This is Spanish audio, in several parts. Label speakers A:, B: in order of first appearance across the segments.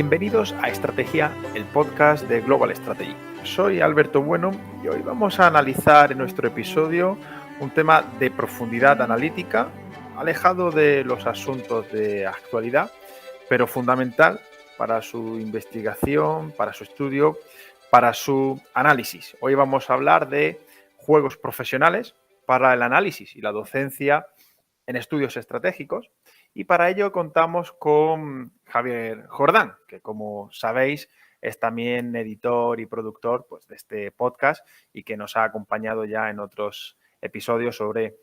A: Bienvenidos a Estrategia, el podcast de Global Strategy. Soy Alberto Bueno y hoy vamos a analizar en nuestro episodio un tema de profundidad analítica, alejado de los asuntos de actualidad, pero fundamental para su investigación, para su estudio, para su análisis. Hoy vamos a hablar de juegos profesionales para el análisis y la docencia en estudios estratégicos. Y para ello contamos con Javier Jordán, que como sabéis es también editor y productor pues, de este podcast y que nos ha acompañado ya en otros episodios sobre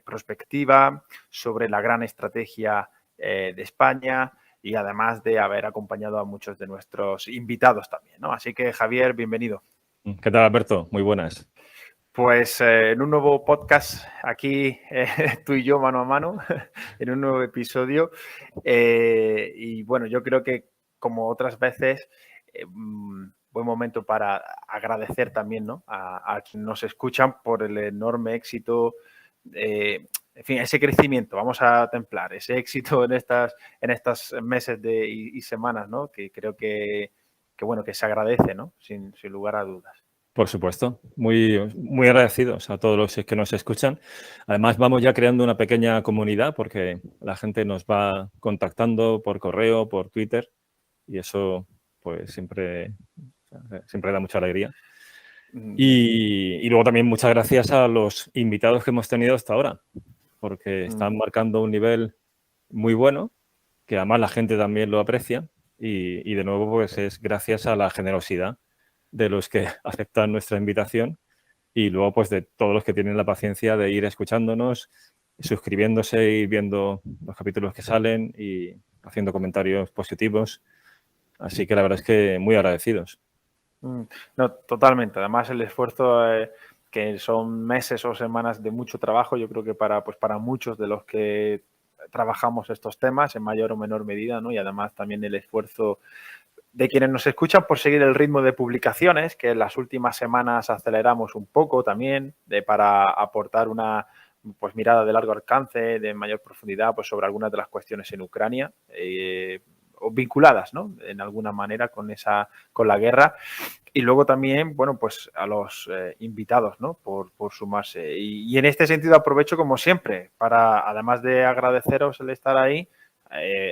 A: prospectiva, sobre la gran estrategia de España y además de haber acompañado a muchos de nuestros invitados también, ¿no? Así que Javier, bienvenido.
B: ¿Qué tal, Alberto? Muy buenas.
A: Pues en un nuevo podcast, aquí tú y yo mano a mano, en un nuevo episodio. Y bueno, yo creo que como otras veces, buen momento para agradecer también, ¿no? a quienes nos escuchan por el enorme éxito, en fin, ese crecimiento, vamos a templar, ese éxito en estas meses y semanas, ¿no? Que creo que bueno, que se agradece, ¿no? Sin lugar a dudas.
B: Por supuesto, muy agradecidos a todos los que nos escuchan. Además, vamos ya creando una pequeña comunidad porque la gente nos va contactando por correo, por Twitter y eso pues siempre da mucha alegría. Y luego también muchas gracias a los invitados que hemos tenido hasta ahora porque están marcando un nivel muy bueno que además la gente también lo aprecia y de nuevo pues es gracias a la generosidad de los que aceptan nuestra invitación y luego pues de todos los que tienen la paciencia de ir escuchándonos, suscribiéndose y viendo los capítulos que salen y haciendo comentarios positivos. Así que la verdad es que muy agradecidos.
A: No, totalmente. Además el esfuerzo que son meses o semanas de mucho trabajo, yo creo que para muchos de los que trabajamos estos temas en mayor o menor medida, ¿no? Y además también el esfuerzo de quienes nos escuchan por seguir el ritmo de publicaciones, que en las últimas semanas aceleramos un poco también para aportar una pues mirada de largo alcance, de mayor profundidad pues sobre algunas de las cuestiones en Ucrania o vinculadas, ¿no? En alguna manera con la guerra. Y luego también, bueno, pues a los invitados, ¿no? Por sumarse. Y en este sentido aprovecho como siempre para, además de agradeceros el estar ahí,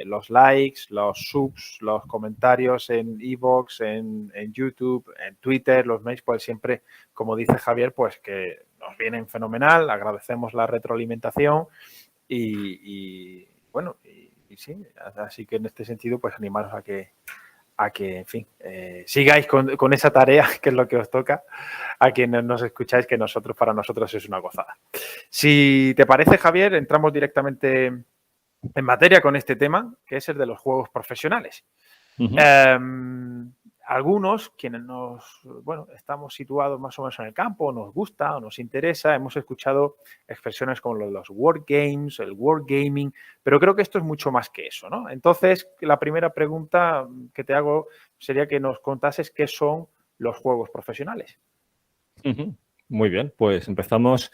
A: los likes, los subs, los comentarios en iVoox, en YouTube, en Twitter, los mails, pues siempre, como dice Javier, pues que nos vienen fenomenal, agradecemos la retroalimentación y bueno, y sí, así que en este sentido, pues animaros a que en fin, sigáis con esa tarea, que es lo que os toca, a quienes nos escucháis, que para nosotros es una gozada. Si te parece, Javier, entramos directamente en materia con este tema, que es el de los juegos profesionales. Algunos, quienes estamos situados más o menos en el campo, nos gusta o nos interesa, hemos escuchado expresiones como los wargames, el wargaming, pero creo que esto es mucho más que eso, ¿no? Entonces, la primera pregunta que te hago sería que nos contases qué son los juegos profesionales.
B: Muy bien, pues empezamos.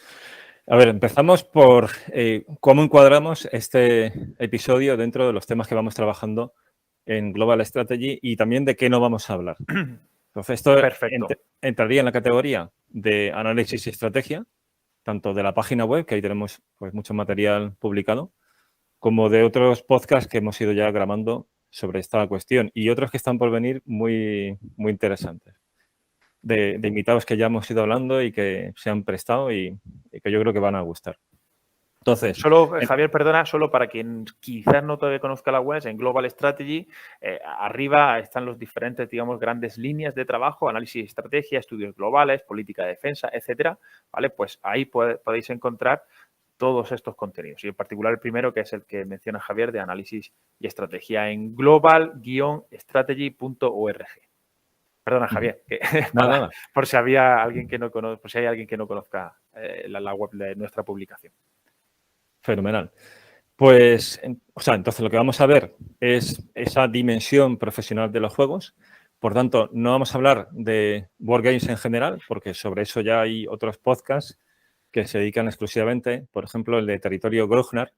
B: A ver, empezamos por cómo encuadramos este episodio dentro de los temas que vamos trabajando en Global Strategy y también de qué no vamos a hablar. Entonces, esto entraría en la categoría de análisis y estrategia, tanto de la página web, que ahí tenemos pues, mucho material publicado, como de otros podcasts que hemos ido ya grabando sobre esta cuestión y otros que están por venir muy, muy interesantes. De invitados que ya hemos ido hablando y que se han prestado y que yo creo que van a gustar. Entonces,
A: Javier, perdona, solo para quien quizás no todavía conozca la web, en Global Strategy, arriba están los diferentes, digamos, grandes líneas de trabajo, análisis y estrategia, estudios globales, política de defensa, etcétera, ¿vale? Pues ahí podéis encontrar todos estos contenidos y en particular el primero, que es el que menciona Javier, de análisis y estrategia en global-strategy.org. Perdona, Javier,
B: nada.
A: Por si había alguien que no conozca, por si hay alguien que no conozca la web de nuestra publicación.
B: Fenomenal. Pues, entonces lo que vamos a ver es esa dimensión profesional de los juegos. Por tanto, no vamos a hablar de wargames en general, porque sobre eso ya hay otros podcasts que se dedican exclusivamente, por ejemplo, el de Territorio Grosvenor,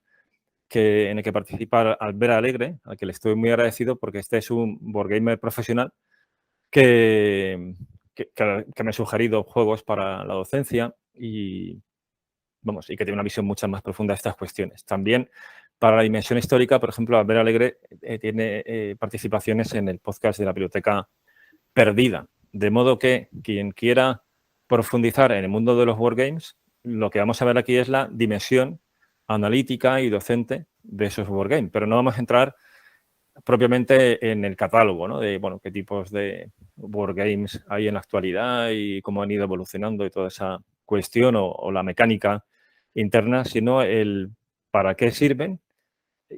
B: en el que participa Albert Alegre, al que le estoy muy agradecido porque este es un wargamer profesional que me ha sugerido juegos para la docencia y que tiene una visión mucho más profunda de estas cuestiones. También para la dimensión histórica, por ejemplo, Albert Alegre tiene participaciones en el podcast de la Biblioteca Perdida, de modo que quien quiera profundizar en el mundo de los wargames, lo que vamos a ver aquí es la dimensión analítica y docente de esos wargames, pero no vamos a entrar propiamente en el catálogo, ¿no? De, qué tipos de wargames hay en la actualidad y cómo han ido evolucionando y toda esa cuestión o la mecánica interna, sino el para qué sirven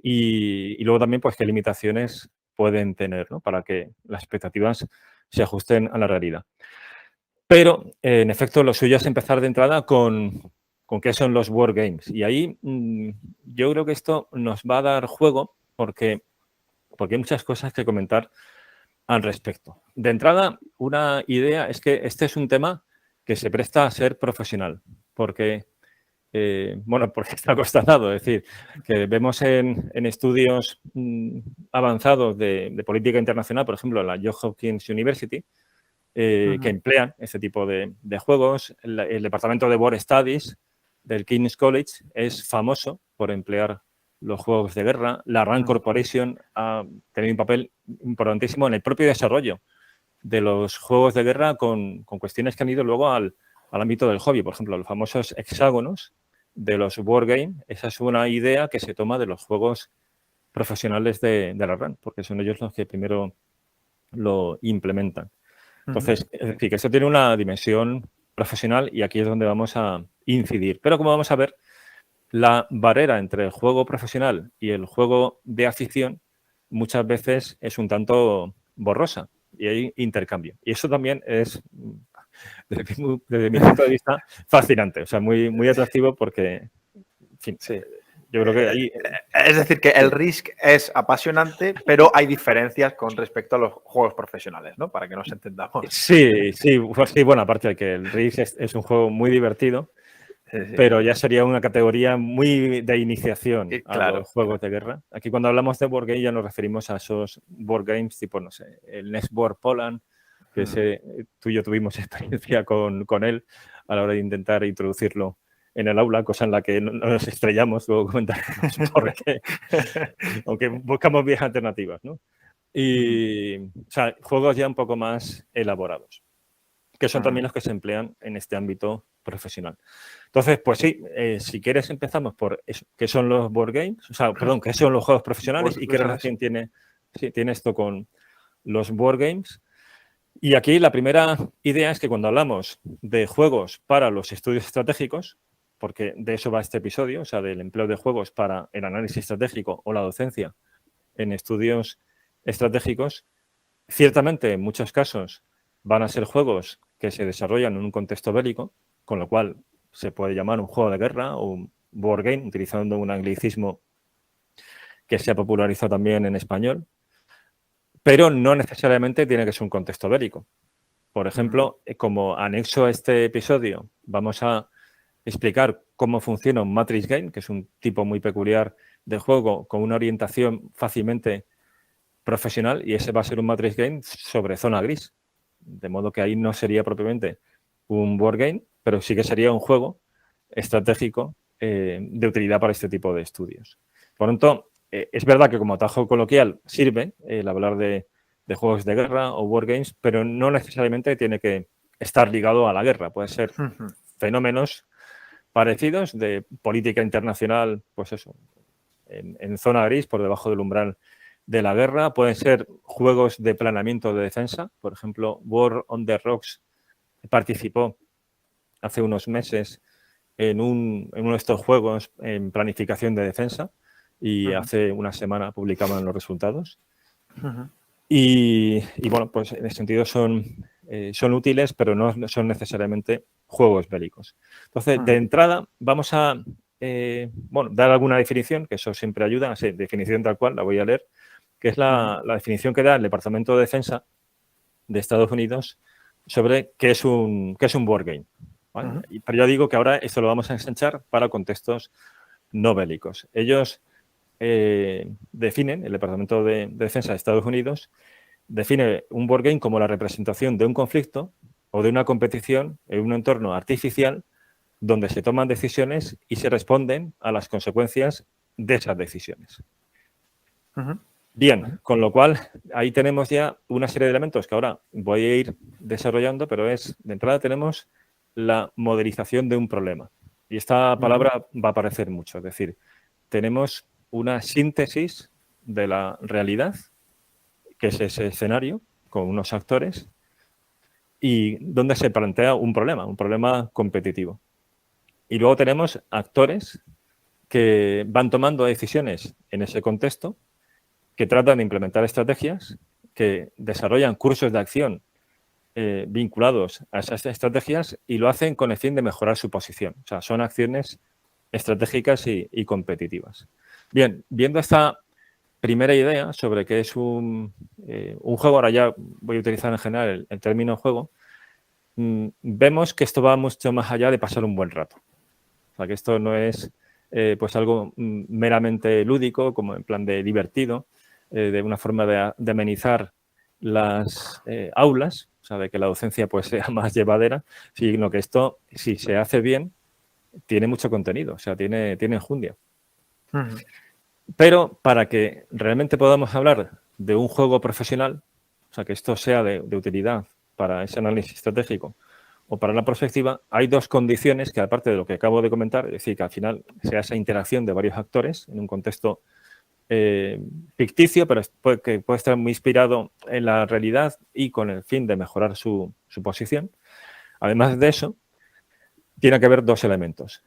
B: y luego también pues qué limitaciones pueden tener, ¿no? Para que las expectativas se ajusten a la realidad. Pero, en efecto, lo suyo es empezar de entrada con qué son los wargames. Y ahí yo creo que esto nos va a dar juego porque hay muchas cosas que comentar al respecto. De entrada, una idea es que este es un tema que se presta a ser profesional, porque, porque está constatado, es decir, que vemos en estudios avanzados de política internacional, por ejemplo, la Johns Hopkins University, que emplean este tipo de juegos. El departamento de War Studies del King's College es famoso por emplear los juegos de guerra. La RAND Corporation ha tenido un papel importantísimo en el propio desarrollo de los juegos de guerra con cuestiones que han ido luego al ámbito del hobby. Por ejemplo, los famosos hexágonos de los wargames. Esa es una idea que se toma de los juegos profesionales de la RAND, porque son ellos los que primero lo implementan. Entonces, es decir, que esto tiene una dimensión profesional y aquí es donde vamos a incidir. Pero como vamos a ver, la barrera entre el juego profesional y el juego de afición muchas veces es un tanto borrosa y hay intercambio. Y eso también es, desde mi punto de vista, fascinante. O sea, muy, muy atractivo porque, en fin,
A: sí.
B: Yo creo que ahí...
A: Es decir, que el Risk es apasionante, pero hay diferencias con respecto a los juegos profesionales, ¿no? Para que nos entendamos.
B: Sí, bueno, aparte de que el Risk es un juego muy divertido, sí. Pero ya sería una categoría muy de iniciación a los juegos de guerra. Aquí cuando hablamos de board game ya nos referimos a esos board games tipo, no sé, el Next Board Poland, que tú y yo tuvimos experiencia con él a la hora de intentar introducirlo en el aula, cosa en la que nos estrellamos, luego comentaremos por qué, aunque buscamos vías alternativas, ¿no? Y, o sea, juegos ya un poco más elaborados, que son también los que se emplean en este ámbito profesional. Entonces, pues sí, si quieres empezamos por eso, qué son los board games, o sea, perdón, qué son los juegos profesionales y qué relación tiene esto con los board games. Y aquí la primera idea es que cuando hablamos de juegos para los estudios estratégicos, porque de eso va este episodio, o sea, del empleo de juegos para el análisis estratégico o la docencia en estudios estratégicos, ciertamente en muchos casos van a ser juegos que se desarrollan en un contexto bélico, con lo cual se puede llamar un juego de guerra o un board game, utilizando un anglicismo que se ha popularizado también en español, pero no necesariamente tiene que ser un contexto bélico. Por ejemplo, como anexo a este episodio, vamos a explicar cómo funciona un Matrix Game, que es un tipo muy peculiar de juego con una orientación fácilmente profesional, y ese va a ser un Matrix Game sobre zona gris. De modo que ahí no sería propiamente un board game, pero sí que sería un juego estratégico de utilidad para este tipo de estudios. Por lo tanto, es verdad que como atajo coloquial sirve el hablar de juegos de guerra o board games, pero no necesariamente tiene que estar ligado a la guerra. Puede ser fenómenos parecidos de política internacional, pues eso, en zona gris, por debajo del umbral de la guerra. Pueden ser juegos de planeamiento de defensa. Por ejemplo, War on the Rocks participó hace unos meses en uno de estos juegos en planificación de defensa y hace una semana publicaban los resultados. Y bueno, pues en ese sentido son útiles, pero no son necesariamente juegos bélicos. Entonces, de entrada, vamos a dar alguna definición, que eso siempre ayuda. Sí, definición tal cual, la voy a leer, que es la definición que da el Departamento de Defensa de Estados Unidos sobre qué es un board game. ¿Vale? Pero ya digo que ahora esto lo vamos a ensanchar para contextos no bélicos. Ellos definen, el Departamento de Defensa de Estados Unidos, define un board game como la representación de un conflicto o de una competición en un entorno artificial donde se toman decisiones y se responden a las consecuencias de esas decisiones. Bien, con lo cual ahí tenemos ya una serie de elementos que ahora voy a ir desarrollando, pero de entrada tenemos la modelización de un problema. Y esta palabra va a aparecer mucho, es decir, tenemos una síntesis de la realidad, que es ese escenario, con unos actores, y donde se plantea un problema competitivo. Y luego tenemos actores que van tomando decisiones en ese contexto, que tratan de implementar estrategias, que desarrollan cursos de acción vinculados a esas estrategias y lo hacen con el fin de mejorar su posición. O sea, son acciones estratégicas y competitivas. Bien, viendo esta primera idea sobre qué es un juego, ahora ya voy a utilizar en general el término juego, vemos que esto va mucho más allá de pasar un buen rato. O sea, que esto no es pues algo meramente lúdico, como en plan de divertido, de una forma de amenizar las aulas, o sea, de que la docencia pues sea más llevadera, sino que esto, si se hace bien, tiene mucho contenido, o sea, tiene enjundia. Pero para que realmente podamos hablar de un juego profesional, o sea, que esto sea de utilidad para ese análisis estratégico o para la perspectiva, hay dos condiciones que, aparte de lo que acabo de comentar, es decir, que al final sea esa interacción de varios actores en un contexto ficticio, pero que puede estar muy inspirado en la realidad y con el fin de mejorar su posición. Además de eso, tiene que haber dos elementos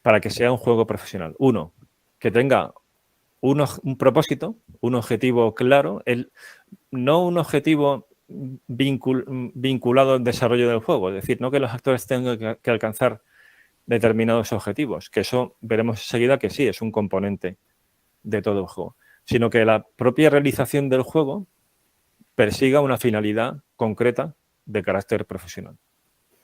B: para que sea un juego profesional. Uno, que tenga un propósito, un objetivo claro, no un objetivo vinculado al desarrollo del juego, es decir, no que los actores tengan que alcanzar determinados objetivos, que eso veremos enseguida que sí, es un componente de todo el juego, sino que la propia realización del juego persiga una finalidad concreta de carácter profesional.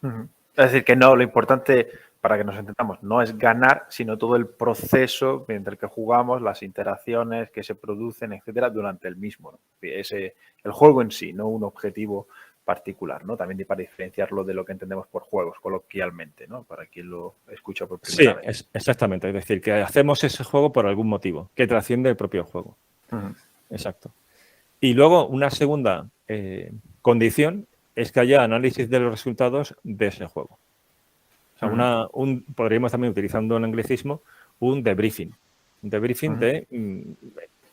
A: Es decir, que no, lo importante, para que nos entendamos, no es ganar, sino todo el proceso mediante el que jugamos, las interacciones que se producen, etcétera, durante el mismo, ¿no? El juego en sí, no un objetivo particular, ¿no? También para diferenciarlo de lo que entendemos por juegos, coloquialmente, ¿no? Para quien lo escucha por primera vez.
B: Sí, exactamente. Es decir, que hacemos ese juego por algún motivo, que trasciende el propio juego. Exacto. Y luego, una segunda condición es que haya análisis de los resultados de ese juego. O sea, podríamos también, utilizando el anglicismo, un debriefing. Un debriefing de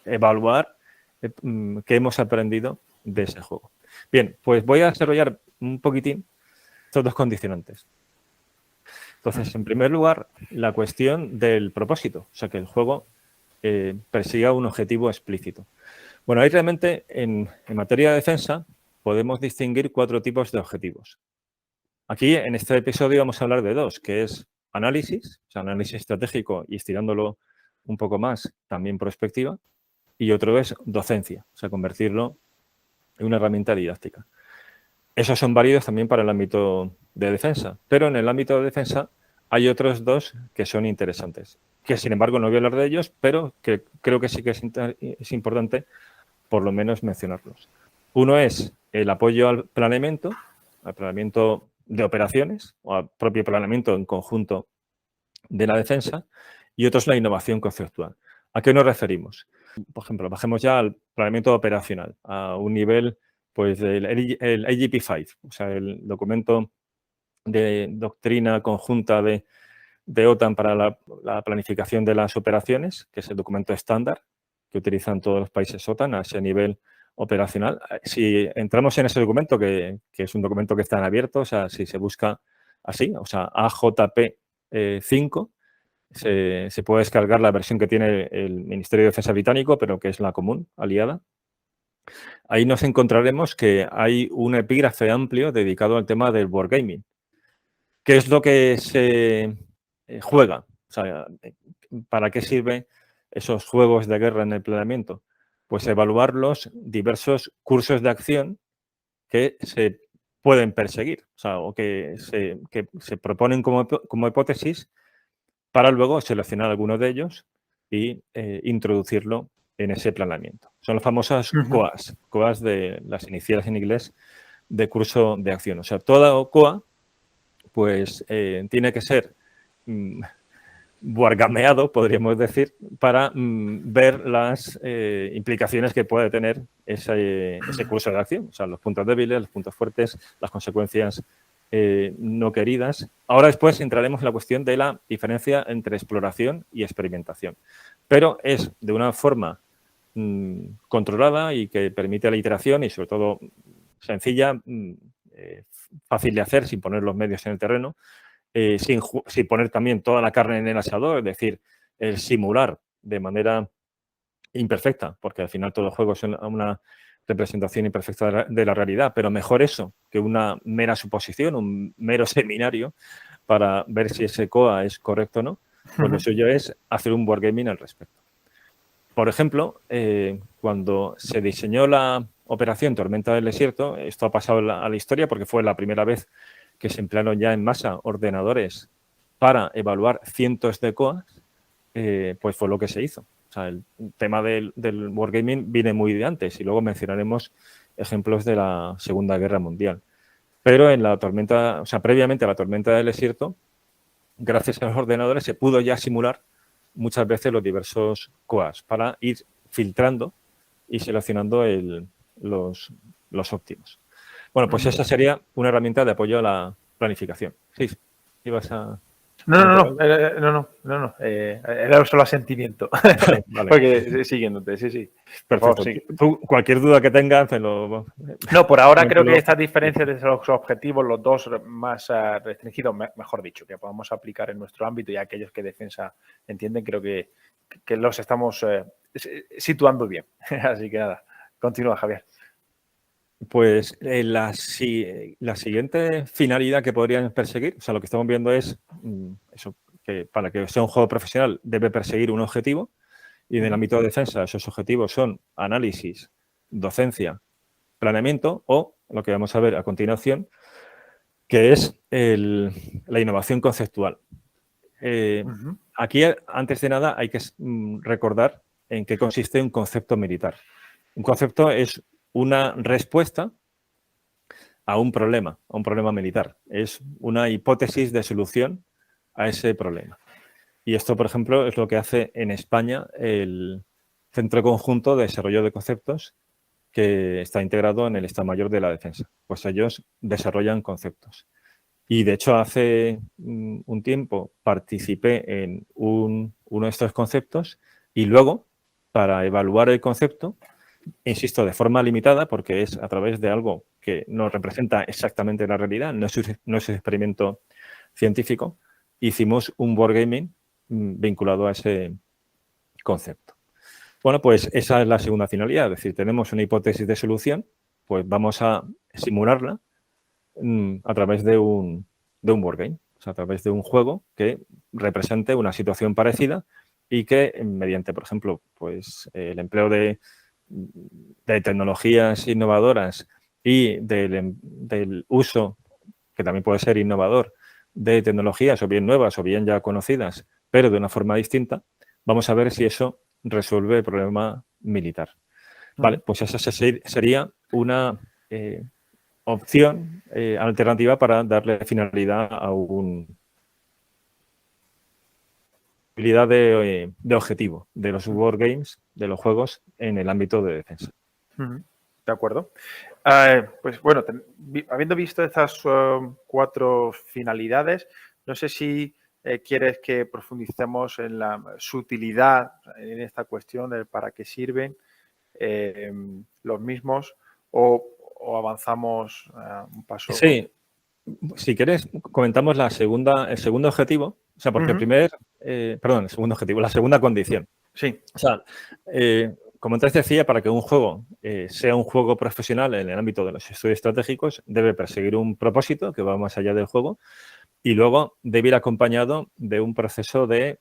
B: evaluar qué hemos aprendido de ese juego. Bien, pues voy a desarrollar un poquitín estos dos condicionantes. Entonces, en primer lugar, la cuestión del propósito, o sea, que el juego persiga un objetivo explícito. Bueno, ahí realmente en materia de defensa podemos distinguir 4 tipos de objetivos. Aquí, en este episodio, vamos a hablar de 2, que es análisis, o sea, análisis estratégico y estirándolo un poco más, también prospectiva, y otro es docencia, o sea, convertirlo en una herramienta didáctica. Esos son válidos también para el ámbito de defensa, pero en el ámbito de defensa hay otros 2 que son interesantes, que sin embargo no voy a hablar de ellos, pero que creo que sí que es importante por lo menos mencionarlos. Uno es el apoyo al planeamiento de operaciones o al propio planeamiento en conjunto de la defensa, y otro es la innovación conceptual. ¿A qué nos referimos? Por ejemplo, bajemos ya al planeamiento operacional, a un nivel pues del AGP5, o sea, el documento de doctrina conjunta de OTAN para la planificación de las operaciones, que es el documento estándar que utilizan todos los países OTAN a ese nivel operacional. Si entramos en ese documento, que es un documento que está en abierto, o sea, si se busca así, o sea, AJP5, se puede descargar la versión que tiene el Ministerio de Defensa británico, pero que es la común, aliada. Ahí nos encontraremos que hay un epígrafe amplio dedicado al tema del wargaming. ¿Qué es lo que se juega? O sea, ¿para qué sirven esos juegos de guerra en el planeamiento? Pues evaluar los diversos cursos de acción que se pueden perseguir, o sea, o que se proponen como hipótesis, para luego seleccionar algunos de ellos y introducirlo en ese planeamiento. Son las famosas COAs, COAs de las iniciales en inglés de curso de acción. O sea, toda COA pues tiene que ser wargameado, podríamos decir, para ver las implicaciones que puede tener ese curso de acción. O sea, los puntos débiles, los puntos fuertes, las consecuencias no queridas. Ahora después entraremos en la cuestión de la diferencia entre exploración y experimentación. Pero es de una forma controlada y que permite la iteración y sobre todo sencilla, fácil de hacer sin poner los medios en el terreno, sin poner también toda la carne en el asador, es decir, el simular de manera imperfecta, porque al final todo el juego es una representación imperfecta de la realidad, pero mejor eso que una mera suposición, un mero seminario para ver si ese COA es correcto o no. Pues lo suyo es hacer un wargaming al respecto. Por ejemplo, cuando se diseñó la operación Tormenta del Desierto, esto ha pasado a la historia porque fue la primera vez que se emplearon ya en masa ordenadores para evaluar cientos de COAs, pues fue lo que se hizo. O sea, el tema del wargaming viene muy de antes y luego mencionaremos ejemplos de la Segunda Guerra Mundial. Pero en la tormenta, o sea, previamente a la Tormenta del Desierto, gracias a los ordenadores se pudo ya simular muchas veces los diversos COAs para ir filtrando y seleccionando los óptimos. Bueno, pues esa sería una herramienta de apoyo a la planificación. Sí, ibas a...
A: No. Era solo asentimiento. Vale. Porque siguiéndote, sí.
B: Perfecto. Favor, sí. Tú, cualquier duda que tengas,
A: No, por ahora creo que estas diferencias de los objetivos, los dos más restringidos, mejor dicho, que podamos aplicar en nuestro ámbito y aquellos que defensa entienden, creo que los estamos situando bien. Así que nada, continúa, Javier.
B: Pues la siguiente finalidad que podrían perseguir, o sea, lo que estamos viendo es eso, que para que sea un juego profesional debe perseguir un objetivo y en el ámbito de defensa esos objetivos son análisis, docencia, planeamiento o lo que vamos a ver a continuación, que es la innovación conceptual. Aquí, antes de nada, hay que recordar en qué consiste un concepto militar. Un concepto es una respuesta a un problema militar. Es una hipótesis de solución a ese problema. Y esto, por ejemplo, es lo que hace en España el Centro Conjunto de Desarrollo de Conceptos, que está integrado en el Estado Mayor de la Defensa. Pues ellos desarrollan conceptos. Y, de hecho, hace un tiempo participé en uno de estos conceptos y luego, para evaluar el concepto, insisto, de forma limitada, porque es a través de algo que no representa exactamente la realidad, no es un experimento científico, hicimos un wargaming vinculado a ese concepto. Bueno, pues esa es la segunda finalidad, es decir, tenemos una hipótesis de solución, pues vamos a simularla a través de un wargame, o sea, a través de un juego que represente una situación parecida y que mediante, por ejemplo, pues el empleo de tecnologías innovadoras y del uso, que también puede ser innovador, de tecnologías o bien nuevas o bien ya conocidas, pero de una forma distinta, vamos a ver si eso resuelve el problema militar. Vale, pues esa sería una opción alternativa para darle finalidad a habilidad de objetivo de los wargames, de los juegos en el ámbito de defensa.
A: De acuerdo. Pues bueno, habiendo visto estas 4 finalidades, no sé si quieres que profundicemos en su utilidad en esta cuestión de para qué sirven los mismos o avanzamos un paso.
B: Sí, si quieres, comentamos el segundo objetivo, o sea, porque el segundo objetivo, la segunda condición.
A: Sí.
B: O sea, como antes decía, para que un juego sea un juego profesional en el ámbito de los estudios estratégicos, debe perseguir un propósito que va más allá del juego y luego debe ir acompañado de un proceso de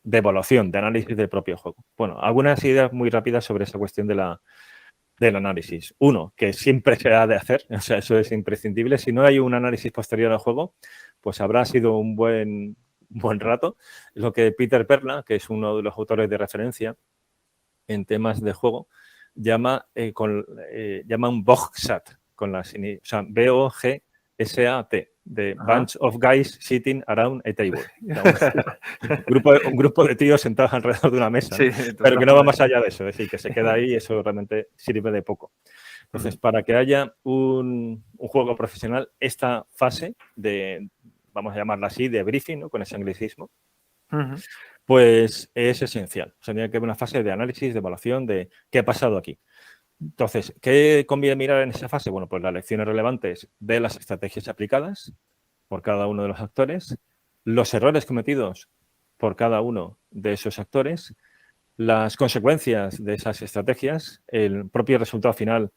B: evaluación, de análisis del propio juego. Bueno, algunas ideas muy rápidas sobre esa cuestión del análisis. Uno, que siempre se ha de hacer, o sea, eso es imprescindible. Si no hay un análisis posterior al juego, pues habrá sido un buen buen rato, es lo que Peter Perla, que es uno de los autores de referencia en temas de juego, llama un BOGSAT, con las, o sea, BOGSAT, de Bunch of Guys Sitting Around a Table. O sea, un grupo de tíos sentados alrededor de una mesa, ¿no?
A: Sí,
B: pero que no va más allá de eso, es decir, que se queda ahí y eso realmente sirve de poco. Entonces, para que haya un juego profesional, esta fase de, vamos a llamarla así, de briefing, ¿no? Con ese anglicismo, pues es esencial. O sea, tiene que haber una fase de análisis, de evaluación de qué ha pasado aquí. Entonces, ¿qué conviene mirar en esa fase? Bueno, pues las lecciones relevantes de las estrategias aplicadas por cada uno de los actores, los errores cometidos por cada uno de esos actores, las consecuencias de esas estrategias, el propio resultado final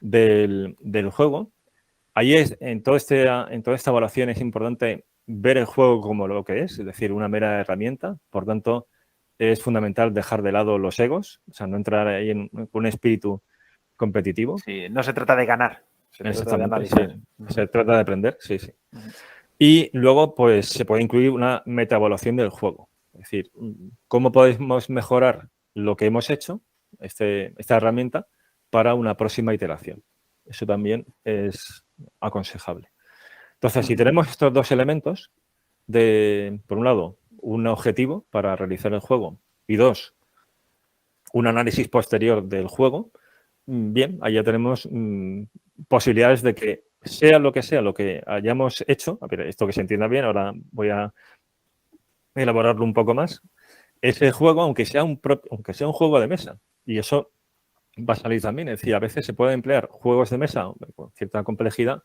B: del juego. Ahí en toda esta evaluación es importante ver el juego como lo que es decir, una mera herramienta. Por tanto, es fundamental dejar de lado los egos, o sea, no entrar ahí en un espíritu competitivo.
A: Sí, no se trata de ganar, se trata de analizar.
B: Sí. Se trata de aprender, sí. Y luego, pues, se puede incluir una metaevaluación del juego. Es decir, ¿cómo podemos mejorar lo que hemos hecho, esta herramienta, para una próxima iteración? Eso también es aconsejable. Entonces, si tenemos estos dos elementos, por un lado, un objetivo para realizar el juego y dos, un análisis posterior del juego, bien, ahí ya tenemos posibilidades de que sea lo que hayamos hecho, a ver, esto que se entienda bien, ahora voy a elaborarlo un poco más, ese juego, aunque sea un juego de mesa, y eso va a salir también, es decir, a veces se pueden emplear juegos de mesa con cierta complejidad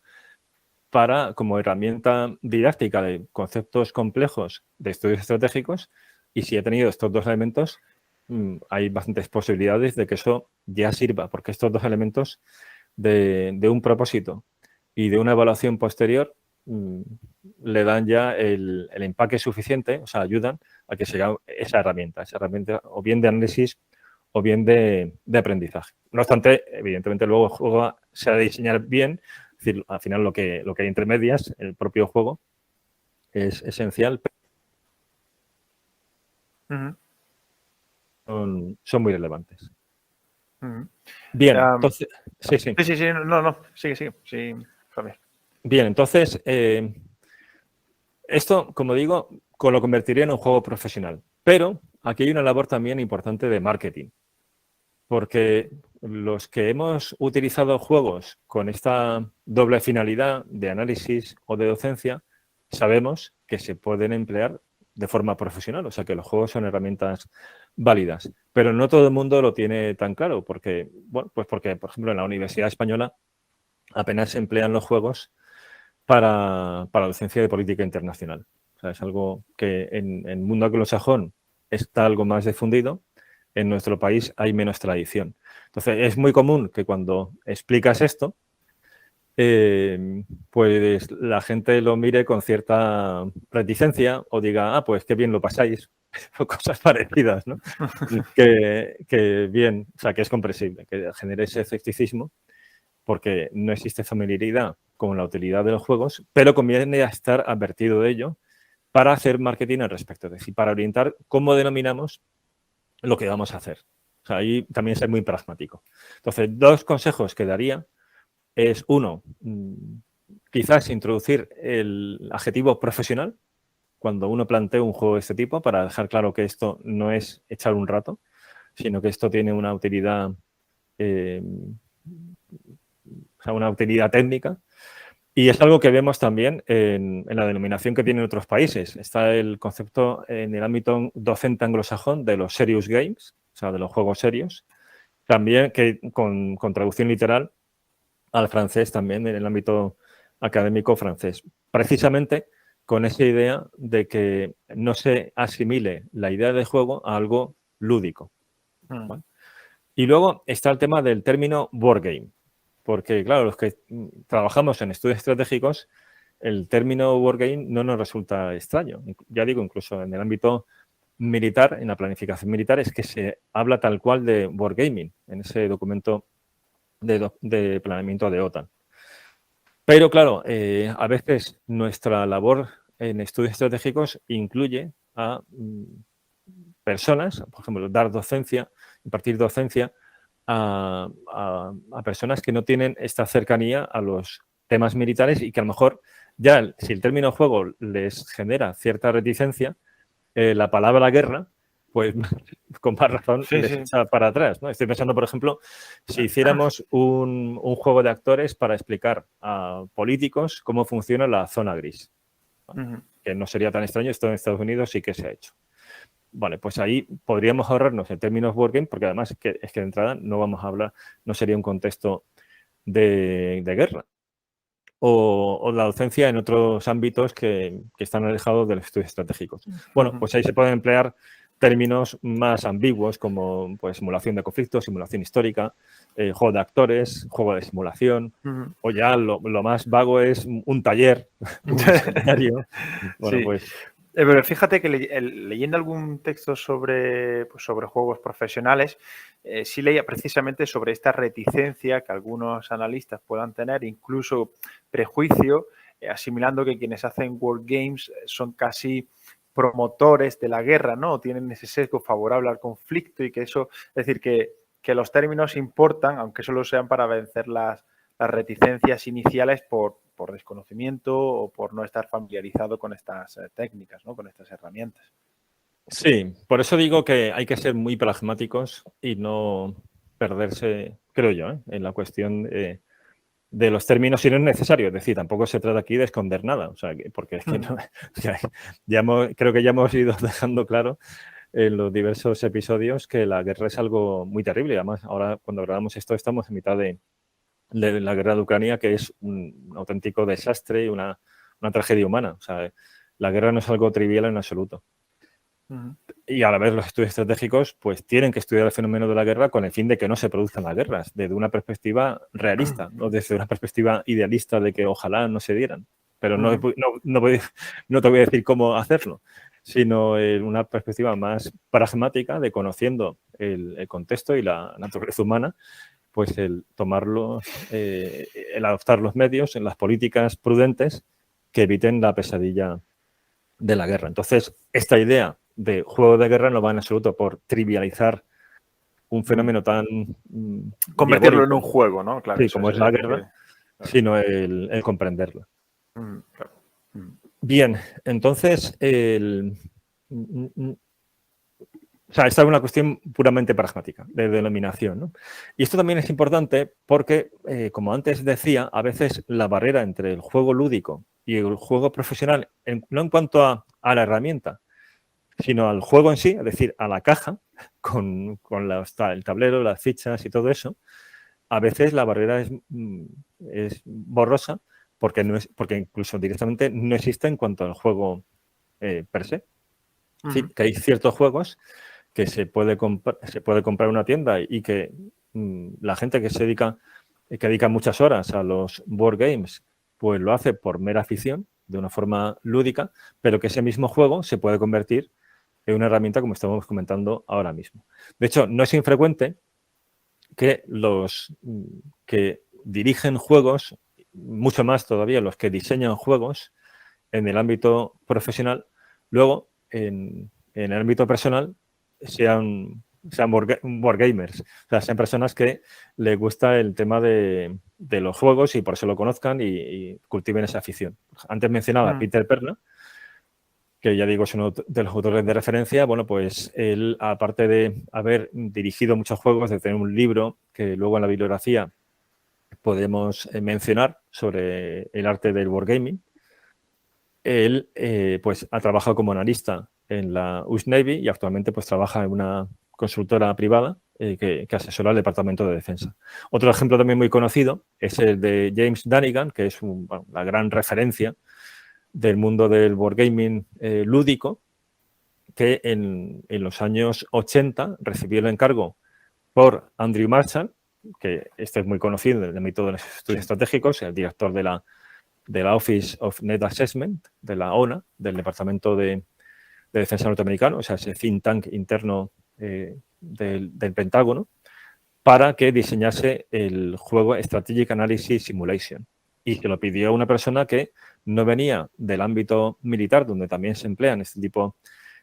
B: como herramienta didáctica de conceptos complejos de estudios estratégicos, y si he tenido estos dos elementos, hay bastantes posibilidades de que eso ya sirva, porque estos dos elementos de un propósito y de una evaluación posterior le dan ya el empaque suficiente, o sea, ayudan a que sea esa herramienta o bien de análisis o bien de aprendizaje. No obstante, evidentemente luego el juego se ha de diseñar bien, es decir, al final lo que hay entre medias, el propio juego, es esencial, son muy relevantes. Bien, entonces...
A: Sí, no, sigue, sí, Javier.
B: Bien, entonces, esto, como digo, lo convertiría en un juego profesional. Pero aquí hay una labor también importante de marketing. Porque los que hemos utilizado juegos con esta doble finalidad de análisis o de docencia, sabemos que se pueden emplear de forma profesional, o sea que los juegos son herramientas válidas. Pero no todo el mundo lo tiene tan claro, porque, bueno, pues porque, por ejemplo, en la Universidad Española apenas se emplean los juegos para docencia de política internacional. O sea, es algo que en el mundo anglosajón está algo más difundido. En nuestro país hay menos tradición. Entonces, es muy común que cuando explicas esto, pues la gente lo mire con cierta reticencia o diga, pues qué bien lo pasáis, o cosas parecidas, ¿no? que bien, o sea, que es comprensible, que genere ese escepticismo porque no existe familiaridad con la utilidad de los juegos, pero conviene estar advertido de ello para hacer marketing al respecto, es decir, para orientar cómo denominamos lo que vamos a hacer. O sea, ahí también ser muy pragmático. Entonces, dos consejos que daría es, uno, quizás introducir el adjetivo profesional cuando uno plantea un juego de este tipo para dejar claro que esto no es echar un rato, sino que esto tiene una utilidad una utilidad técnica. Y es algo que vemos también en la denominación que tienen otros países. Está el concepto en el ámbito docente anglosajón de los serious games, o sea, de los juegos serios. También que con traducción literal al francés también en el ámbito académico francés. Precisamente con esa idea de que no se asimile la idea de juego a algo lúdico. ¿Vale? Y luego está el tema del término board game. Porque, claro, los que trabajamos en estudios estratégicos, el término wargame no nos resulta extraño. Ya digo, incluso en el ámbito militar, en la planificación militar, es que se habla tal cual de wargaming en ese documento de planeamiento de OTAN. Pero, claro, a veces nuestra labor en estudios estratégicos incluye a personas, por ejemplo, dar docencia, impartir docencia a personas que no tienen esta cercanía a los temas militares y que a lo mejor ya, si el término juego les genera cierta reticencia, la palabra guerra, pues con más razón
A: Sí,
B: les
A: sí.
B: echa para atrás, ¿no? Estoy pensando, por ejemplo, si hiciéramos un juego de actores para explicar a políticos cómo funciona la zona gris, ¿no? Que no sería tan extraño, esto en Estados Unidos sí que se ha hecho. Vale, pues ahí podríamos ahorrarnos en términos wargame, porque además es que de entrada no vamos a hablar, no sería un contexto de guerra. O la docencia en otros ámbitos que están alejados de los estudios estratégicos. Bueno, pues ahí se pueden emplear términos más ambiguos como pues, simulación de conflictos, simulación histórica, juego de actores, juego de simulación, o ya lo más vago es un taller, un seminario. Bueno,
A: Sí.
B: pues...
A: Pero fíjate que leyendo algún texto sobre, pues sobre juegos profesionales, sí leía precisamente sobre esta reticencia que algunos analistas puedan tener, incluso prejuicio, asimilando que quienes hacen wargames son casi promotores de la guerra, ¿no? Tienen ese sesgo favorable al conflicto y que eso, es decir, que los términos importan, aunque solo sean para vencer las reticencias iniciales por desconocimiento o por no estar familiarizado con estas técnicas, ¿no? Con estas herramientas.
B: Sí, por eso digo que hay que ser muy pragmáticos y no perderse, creo yo, en la cuestión de los términos si no es necesario. Es decir, tampoco se trata aquí de esconder nada, o sea, porque es que no, creo que ya hemos ido dejando claro en los diversos episodios que la guerra es algo muy terrible. Además, ahora cuando grabamos esto estamos en mitad de la guerra de Ucrania, que es un auténtico desastre y una tragedia humana. O sea, la guerra no es algo trivial en absoluto. Y a la vez los estudios estratégicos pues tienen que estudiar el fenómeno de la guerra con el fin de que no se produzcan las guerras, desde una perspectiva realista, no desde una perspectiva idealista de que ojalá no se dieran. Pero no te voy a decir cómo hacerlo, sino una perspectiva más pragmática de conociendo el contexto y la naturaleza humana, pues el tomarlo, el adoptar los medios en las políticas prudentes que eviten la pesadilla de la guerra. Entonces, esta idea de juego de guerra no va en absoluto por trivializar un fenómeno tan
A: convertirlo
B: diabólico,
A: en un juego, ¿no? Claro,
B: sí, como es la guerra,
A: claro.
B: sino el comprenderla.
A: Claro.
B: Bien, entonces, o sea, esta es una cuestión puramente pragmática, de denominación, ¿no? Y esto también es importante porque, como antes decía, a veces la barrera entre el juego lúdico y el juego profesional, no en cuanto a la herramienta, sino al juego en sí, es decir, a la caja, con el tablero, las fichas y todo eso, a veces la barrera es borrosa porque incluso directamente no existe en cuanto al juego per se. Es decir, que hay ciertos juegos que se puede comprar en una tienda y que la gente que dedica muchas horas a los board games, pues lo hace por mera afición, de una forma lúdica, pero que ese mismo juego se puede convertir en una herramienta como estamos comentando ahora mismo. De hecho, no es infrecuente que los que dirigen juegos, mucho más todavía los que diseñan juegos en el ámbito profesional, luego en el ámbito personal sean wargamers, o sea, sean personas que les gusta el tema de los juegos y por eso lo conozcan y cultiven esa afición. Antes mencionaba a Peter Perna, que ya digo es uno de los autores de referencia. Bueno, pues él, aparte de haber dirigido muchos juegos, de tener un libro que luego en la bibliografía podemos mencionar sobre el arte del wargaming, él pues ha trabajado como analista en la US Navy y actualmente pues trabaja en una consultora privada que asesora al Departamento de Defensa. Otro ejemplo también muy conocido es el de James Dunnigan, que es la gran referencia del mundo del wargaming lúdico, que en los años 80 recibió el encargo por Andrew Marshall, que este es muy conocido en el ámbito de los estudios estratégicos, el director de la Office of Net Assessment, de la ONA, del Departamento de Defensa norteamericano, o sea, ese think tank interno del Pentágono, para que diseñase el juego Strategic Analysis Simulation. y se lo pidió a una persona que no venía del ámbito militar, donde también se emplean este tipo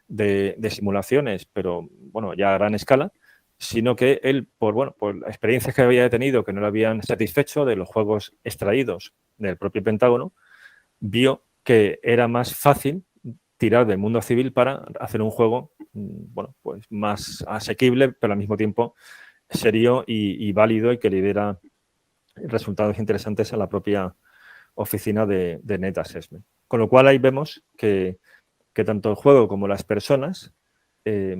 B: de simulaciones, pero bueno, ya a gran escala, sino que él, por las experiencias que había tenido que no le habían satisfecho de los juegos extraídos del propio Pentágono, vio que era más fácil tirar del mundo civil para hacer un juego, bueno, pues más asequible, pero al mismo tiempo serio y válido, y que le diera resultados interesantes a la propia oficina de Net Assessment. Con lo cual ahí vemos que tanto el juego como las personas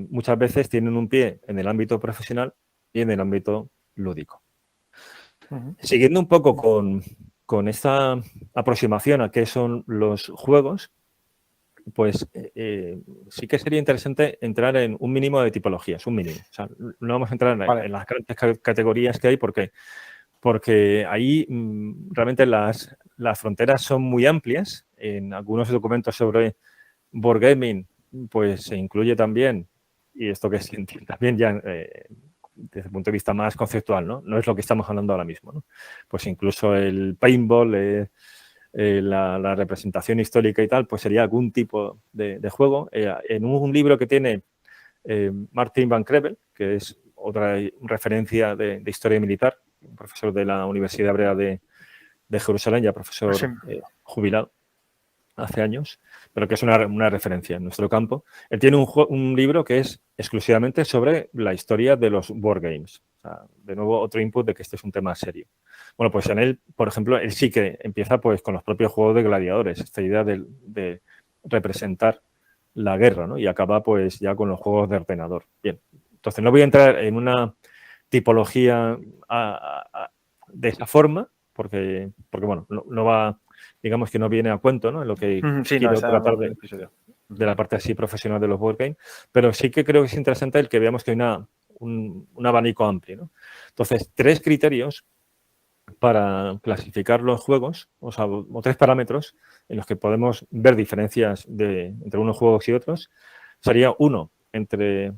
B: muchas veces tienen un pie en el ámbito profesional y en el ámbito lúdico. Siguiendo un poco con esta aproximación a qué son los juegos, pues sí que sería interesante entrar en un mínimo de tipologías, un mínimo. O sea, no vamos a entrar en las grandes categorías que hay porque ahí realmente las fronteras son muy amplias. En algunos documentos sobre board gaming, pues se incluye también, y esto que se entiende también ya desde el punto de vista más conceptual, ¿no? No es lo que estamos hablando ahora mismo, ¿no? Pues incluso el paintball, la representación histórica y tal, pues sería algún tipo de juego. En un libro que tiene Martin Van Crevel, que es otra referencia de historia militar, un profesor de la Universidad Hebrea de Jerusalén, ya profesor jubilado hace años, pero que es una referencia en nuestro campo. Él tiene un libro que es exclusivamente sobre la historia de los board games. O sea, de nuevo, otro input de que este es un tema serio. Bueno, pues en él, por ejemplo, él sí que empieza pues con los propios juegos de gladiadores, esta idea de representar la guerra, ¿no? Y acaba pues ya con los juegos de ordenador. Bien, entonces no voy a entrar en una tipología de esa forma, porque bueno, no va, digamos que no viene a cuento, ¿no? En lo que quiero tratar de la parte así profesional de los board games, pero sí que creo que es interesante el que veamos que hay un abanico amplio, ¿no? Entonces, 3 criterios para clasificar los juegos, o sea, o 3 parámetros en los que podemos ver diferencias entre unos juegos y otros, sería uno. El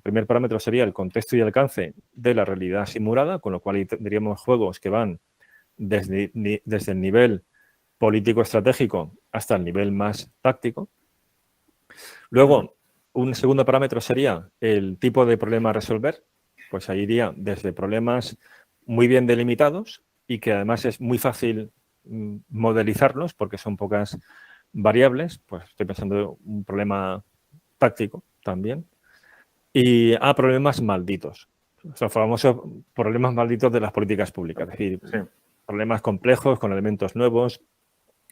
B: primer parámetro sería el contexto y alcance de la realidad simulada, con lo cual tendríamos juegos que van desde el nivel político-estratégico hasta el nivel más táctico. Luego, un segundo parámetro sería el tipo de problema a resolver. Pues ahí iría desde problemas muy bien delimitados y que además es muy fácil modelizarlos porque son pocas variables. Pues estoy pensando en un problema táctico también. Y problemas malditos. Los famosos problemas malditos de las políticas públicas. Es decir, problemas complejos con elementos nuevos,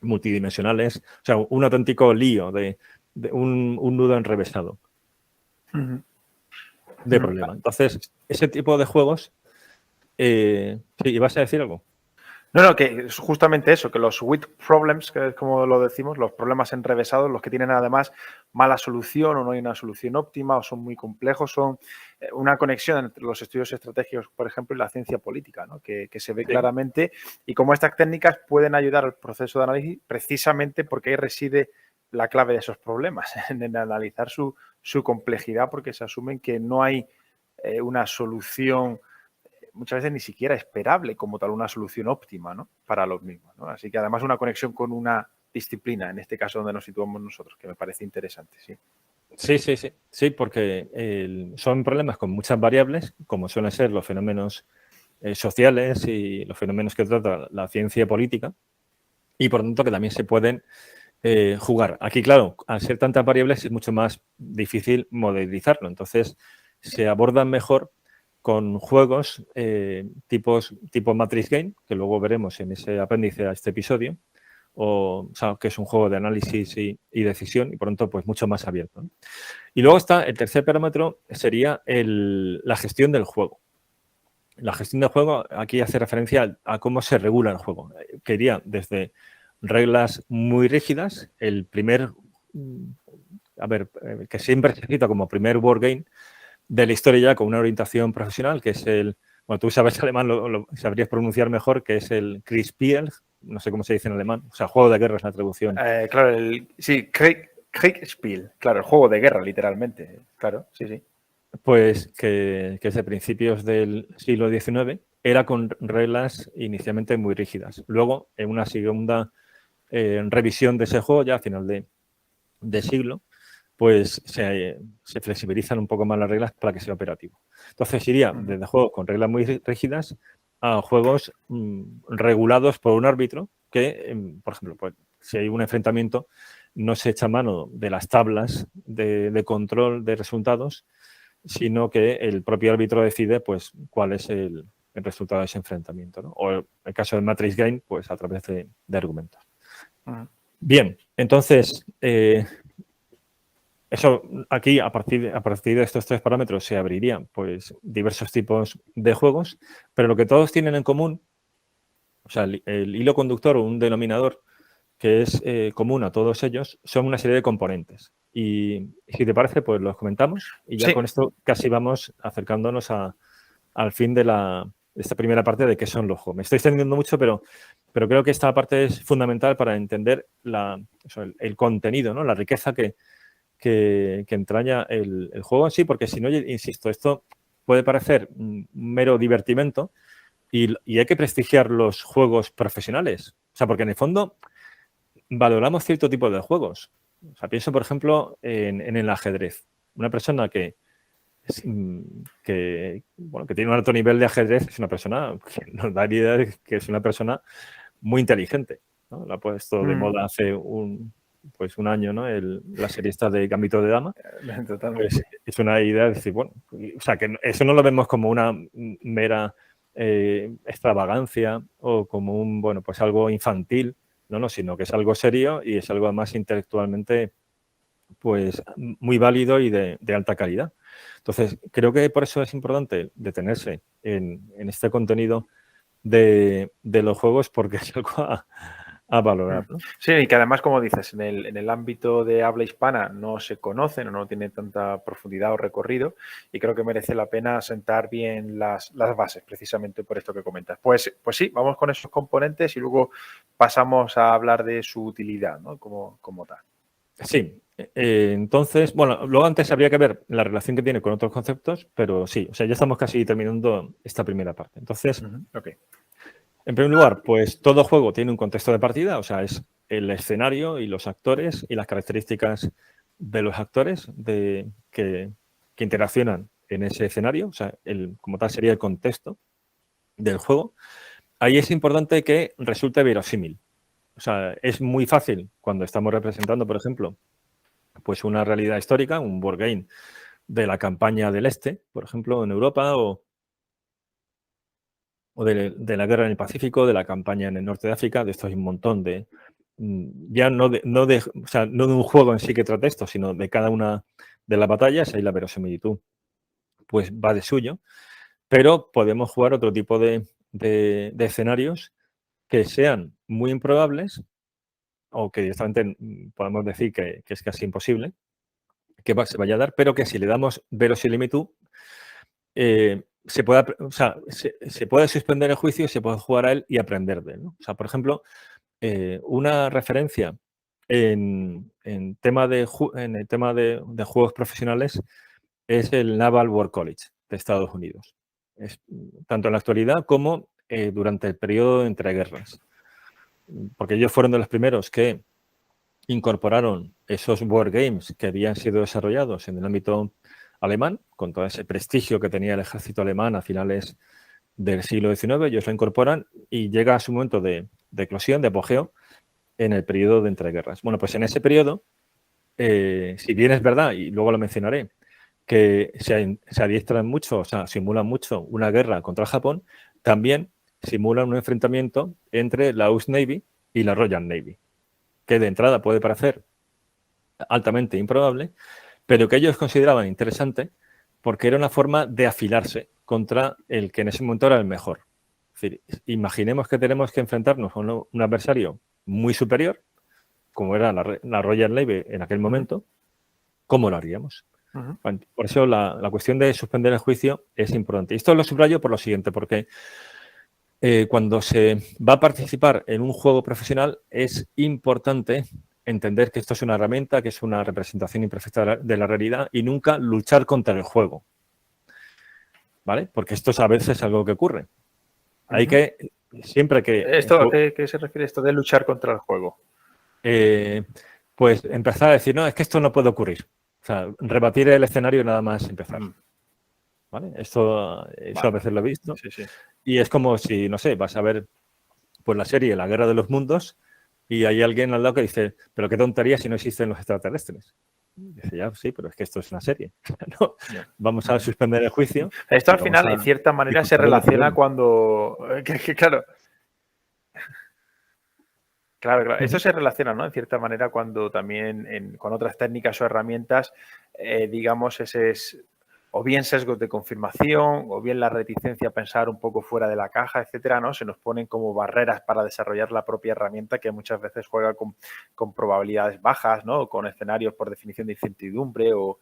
B: multidimensionales. O sea, un auténtico lío de un nudo enrevesado de problema. Entonces, ese tipo de juegos... sí, ¿ibas a decir algo?
A: No, que es justamente eso, que los with problems, que es como lo decimos, los problemas enrevesados, los que tienen además mala solución o no hay una solución óptima o son muy complejos, son una conexión entre los estudios estratégicos, por ejemplo, y la ciencia política, ¿no? Que se ve claramente, y cómo estas técnicas pueden ayudar al proceso de análisis precisamente porque ahí reside la clave de esos problemas, en analizar su complejidad, porque se asumen que no hay una solución muchas veces ni siquiera esperable como tal, una solución óptima, ¿no? Para los mismos, ¿no? Así que además una conexión con una disciplina, en este caso donde nos situamos nosotros, que me parece interesante, sí.
B: Sí, porque son problemas con muchas variables, como suelen ser los fenómenos sociales y los fenómenos que trata la ciencia política, y por lo tanto que también se pueden jugar. Aquí, claro, al ser tantas variables es mucho más difícil modelizarlo, entonces se abordan mejor con juegos tipo Matrix Game, que luego veremos en ese apéndice a este episodio, o sea, que es un juego de análisis y decisión y por lo tanto pues mucho más abierto, ¿no? Y luego está el tercer parámetro, sería la gestión del juego. La gestión del juego aquí hace referencia a cómo se regula el juego, que iría desde reglas muy rígidas, que siempre se cita como primer board game de la historia ya con una orientación profesional, que es bueno, tú sabes alemán, lo sabrías pronunciar mejor, que es el Kriegsspiel, no sé cómo se dice en alemán, o sea, juego de guerra es la traducción.
A: Claro, Kriegsspiel, claro, el juego de guerra, literalmente, claro, sí.
B: Pues que es de principios del siglo XIX era con reglas inicialmente muy rígidas. Luego, en una segunda revisión de ese juego, ya a final de siglo, pues se flexibilizan un poco más las reglas para que sea operativo. Entonces iría desde juegos con reglas muy rígidas a juegos regulados por un árbitro que, por ejemplo, pues, si hay un enfrentamiento, no se echa mano de las tablas de control de resultados, sino que el propio árbitro decide pues cuál es el resultado de ese enfrentamiento, ¿no? O en el caso del Matrix Game, pues a través de argumentos. Bien, entonces, eso aquí, a partir de estos 3 parámetros, se abrirían pues diversos tipos de juegos, pero lo que todos tienen en común, o sea, el hilo conductor o un denominador que es común a todos ellos, son una serie de componentes. Y si te parece, pues los comentamos y ya con esto casi vamos acercándonos al fin de esta primera parte de qué son los juegos. Me estoy extendiendo mucho, pero creo que esta parte es fundamental para entender el contenido, ¿no? La riqueza que entraña el juego en sí, porque si no, insisto, esto puede parecer un mero divertimento y hay que prestigiar los juegos profesionales. O sea, porque en el fondo valoramos cierto tipo de juegos. O sea, pienso, por ejemplo, en el ajedrez. Una persona que tiene un alto nivel de ajedrez es una persona que nos da la idea de que es una persona muy inteligente, ¿no? Lo ha puesto de moda hace un año, ¿no? La serie esta de Gambito de Dama. Pues es una idea de decir, bueno, o sea, que eso no lo vemos como una mera extravagancia o como pues algo infantil, no, sino que es algo serio y es algo más intelectualmente pues muy válido y de alta calidad. Entonces, creo que por eso es importante detenerse en este contenido de los juegos, porque es algo a valorar, ¿no?
A: Sí, y que además, como dices, en el ámbito de habla hispana no se conocen o no tienen tanta profundidad o recorrido, y creo que merece la pena sentar bien las bases, precisamente por esto que comentas. Pues sí, vamos con esos componentes y luego pasamos a hablar de su utilidad, ¿no? Como tal.
B: Sí, entonces, bueno, luego antes habría que ver la relación que tiene con otros conceptos, pero sí, o sea, ya estamos casi terminando esta primera parte. Entonces, en primer lugar, pues todo juego tiene un contexto de partida, o sea, es el escenario y los actores y las características de los actores que interaccionan en ese escenario, o sea, como tal sería el contexto del juego. Ahí es importante que resulte verosímil. O sea, es muy fácil cuando estamos representando, por ejemplo, pues una realidad histórica, un wargame de la campaña del Este, por ejemplo, en Europa, o de la guerra en el Pacífico, de la campaña en el norte de África. De esto hay un montón ya no de un juego en sí que trate esto, sino de cada una de las batallas. Ahí la verosimilitud pues va de suyo, pero podemos jugar otro tipo de escenarios que sean muy improbables o que directamente podemos decir que es casi imposible que se vaya a dar, pero que si le damos verosimilitud, se puede suspender el juicio y se puede jugar a él y aprender de él, ¿no? O sea, por ejemplo, una referencia en el tema de juegos profesionales es el Naval War College de Estados Unidos. Tanto en la actualidad como durante el periodo de entreguerras. Porque ellos fueron de los primeros que incorporaron esos wargames que habían sido desarrollados en el ámbito alemán, con todo ese prestigio que tenía el ejército alemán a finales del siglo XIX. Ellos lo incorporan y llega a su momento de eclosión, de apogeo, en el periodo de entreguerras. Bueno, pues en ese periodo, si bien es verdad, y luego lo mencionaré, que se adiestran mucho, o sea, simulan mucho una guerra contra Japón, también simulan un enfrentamiento entre la US Navy y la Royal Navy, que de entrada puede parecer altamente improbable, pero que ellos consideraban interesante porque era una forma de afilarse contra el que en ese momento era el mejor. Es decir, imaginemos que tenemos que enfrentarnos a un adversario muy superior, como era la Royal Navy en aquel momento. ¿Cómo lo haríamos? Bueno, por eso la cuestión de suspender el juicio es importante. Y esto lo subrayo por lo siguiente, porque cuando se va a participar en un juego profesional es importante entender que esto es una herramienta, que es una representación imperfecta de la realidad y nunca luchar contra el juego, ¿vale? Porque esto es a veces algo que ocurre. Hay que, siempre que...
A: ¿Esto a qué se refiere esto de luchar contra el juego?
B: Pues empezar a decir, no, es que esto no puede ocurrir. O sea, rebatir el escenario y nada más empezar. ¿Vale? Eso a veces lo he visto.
A: Sí, sí.
B: Y es como si, no sé, vas a ver pues la serie La Guerra de los Mundos y hay alguien al lado que dice, pero qué tontería si no existen los extraterrestres. Y dice, ya, sí, pero es que esto es una serie. No, vamos a suspender el juicio.
A: Esto al final, en cierta manera, se relaciona cuando... Claro. Claro. Esto se relaciona, ¿no? En cierta manera, cuando también con otras técnicas o herramientas, digamos, ese es o bien sesgos de confirmación, o bien la reticencia a pensar un poco fuera de la caja, etcétera, ¿no? Se nos ponen como barreras para desarrollar la propia herramienta que muchas veces juega con probabilidades bajas, ¿no? Con escenarios por definición de incertidumbre o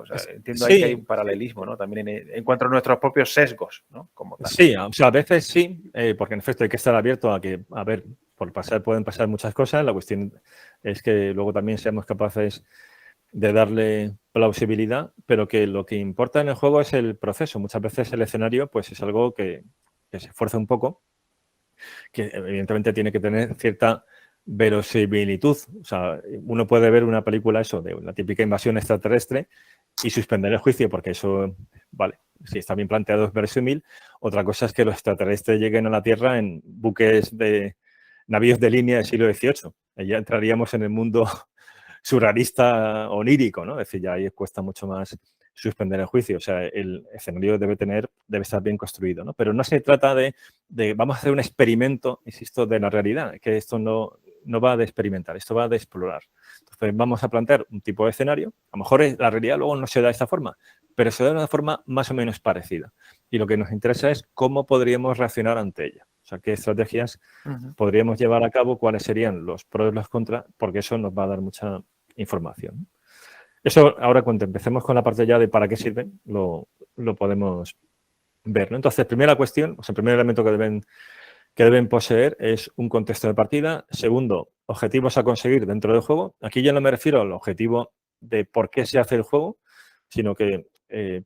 A: sea, entiendo ahí que hay un paralelismo, ¿no? También en cuanto a nuestros propios sesgos, ¿no? Como tal.
B: Sí, o sea, a veces sí, porque en efecto hay que estar abierto a que, a ver, pueden pasar muchas cosas. La cuestión es que luego también seamos capaces de darle plausibilidad, pero que lo que importa en el juego es el proceso. Muchas veces el escenario pues es algo que se esfuerza un poco, que evidentemente tiene que tener cierta verosimilitud. O sea, uno puede ver una película eso de la típica invasión extraterrestre y suspender el juicio porque eso, vale, si está bien planteado es verosímil. Otra cosa es que los extraterrestres lleguen a la Tierra en buques de navíos de línea del siglo XVIII. Ya entraríamos en el mundo surrealista onírico, ¿no? Es decir, ya ahí cuesta mucho más suspender el juicio. O sea, el escenario debe estar bien construido, ¿no? Pero no se trata de vamos a hacer un experimento, insisto, de la realidad, que esto no va de experimentar, esto va de explorar. Entonces, vamos a plantear un tipo de escenario. A lo mejor la realidad luego no se da de esta forma, pero se da de una forma más o menos parecida. Y lo que nos interesa es cómo podríamos reaccionar ante ella. O sea, qué estrategias podríamos llevar a cabo, cuáles serían los pros y los contras, porque eso nos va a dar mucha información. Eso ahora cuando empecemos con la parte ya de para qué sirven, lo podemos ver, ¿no? Entonces, primera cuestión, o sea, el primer elemento que deben poseer es un contexto de partida. Segundo, objetivos a conseguir dentro del juego. Aquí ya no me refiero al objetivo de por qué se hace el juego, sino que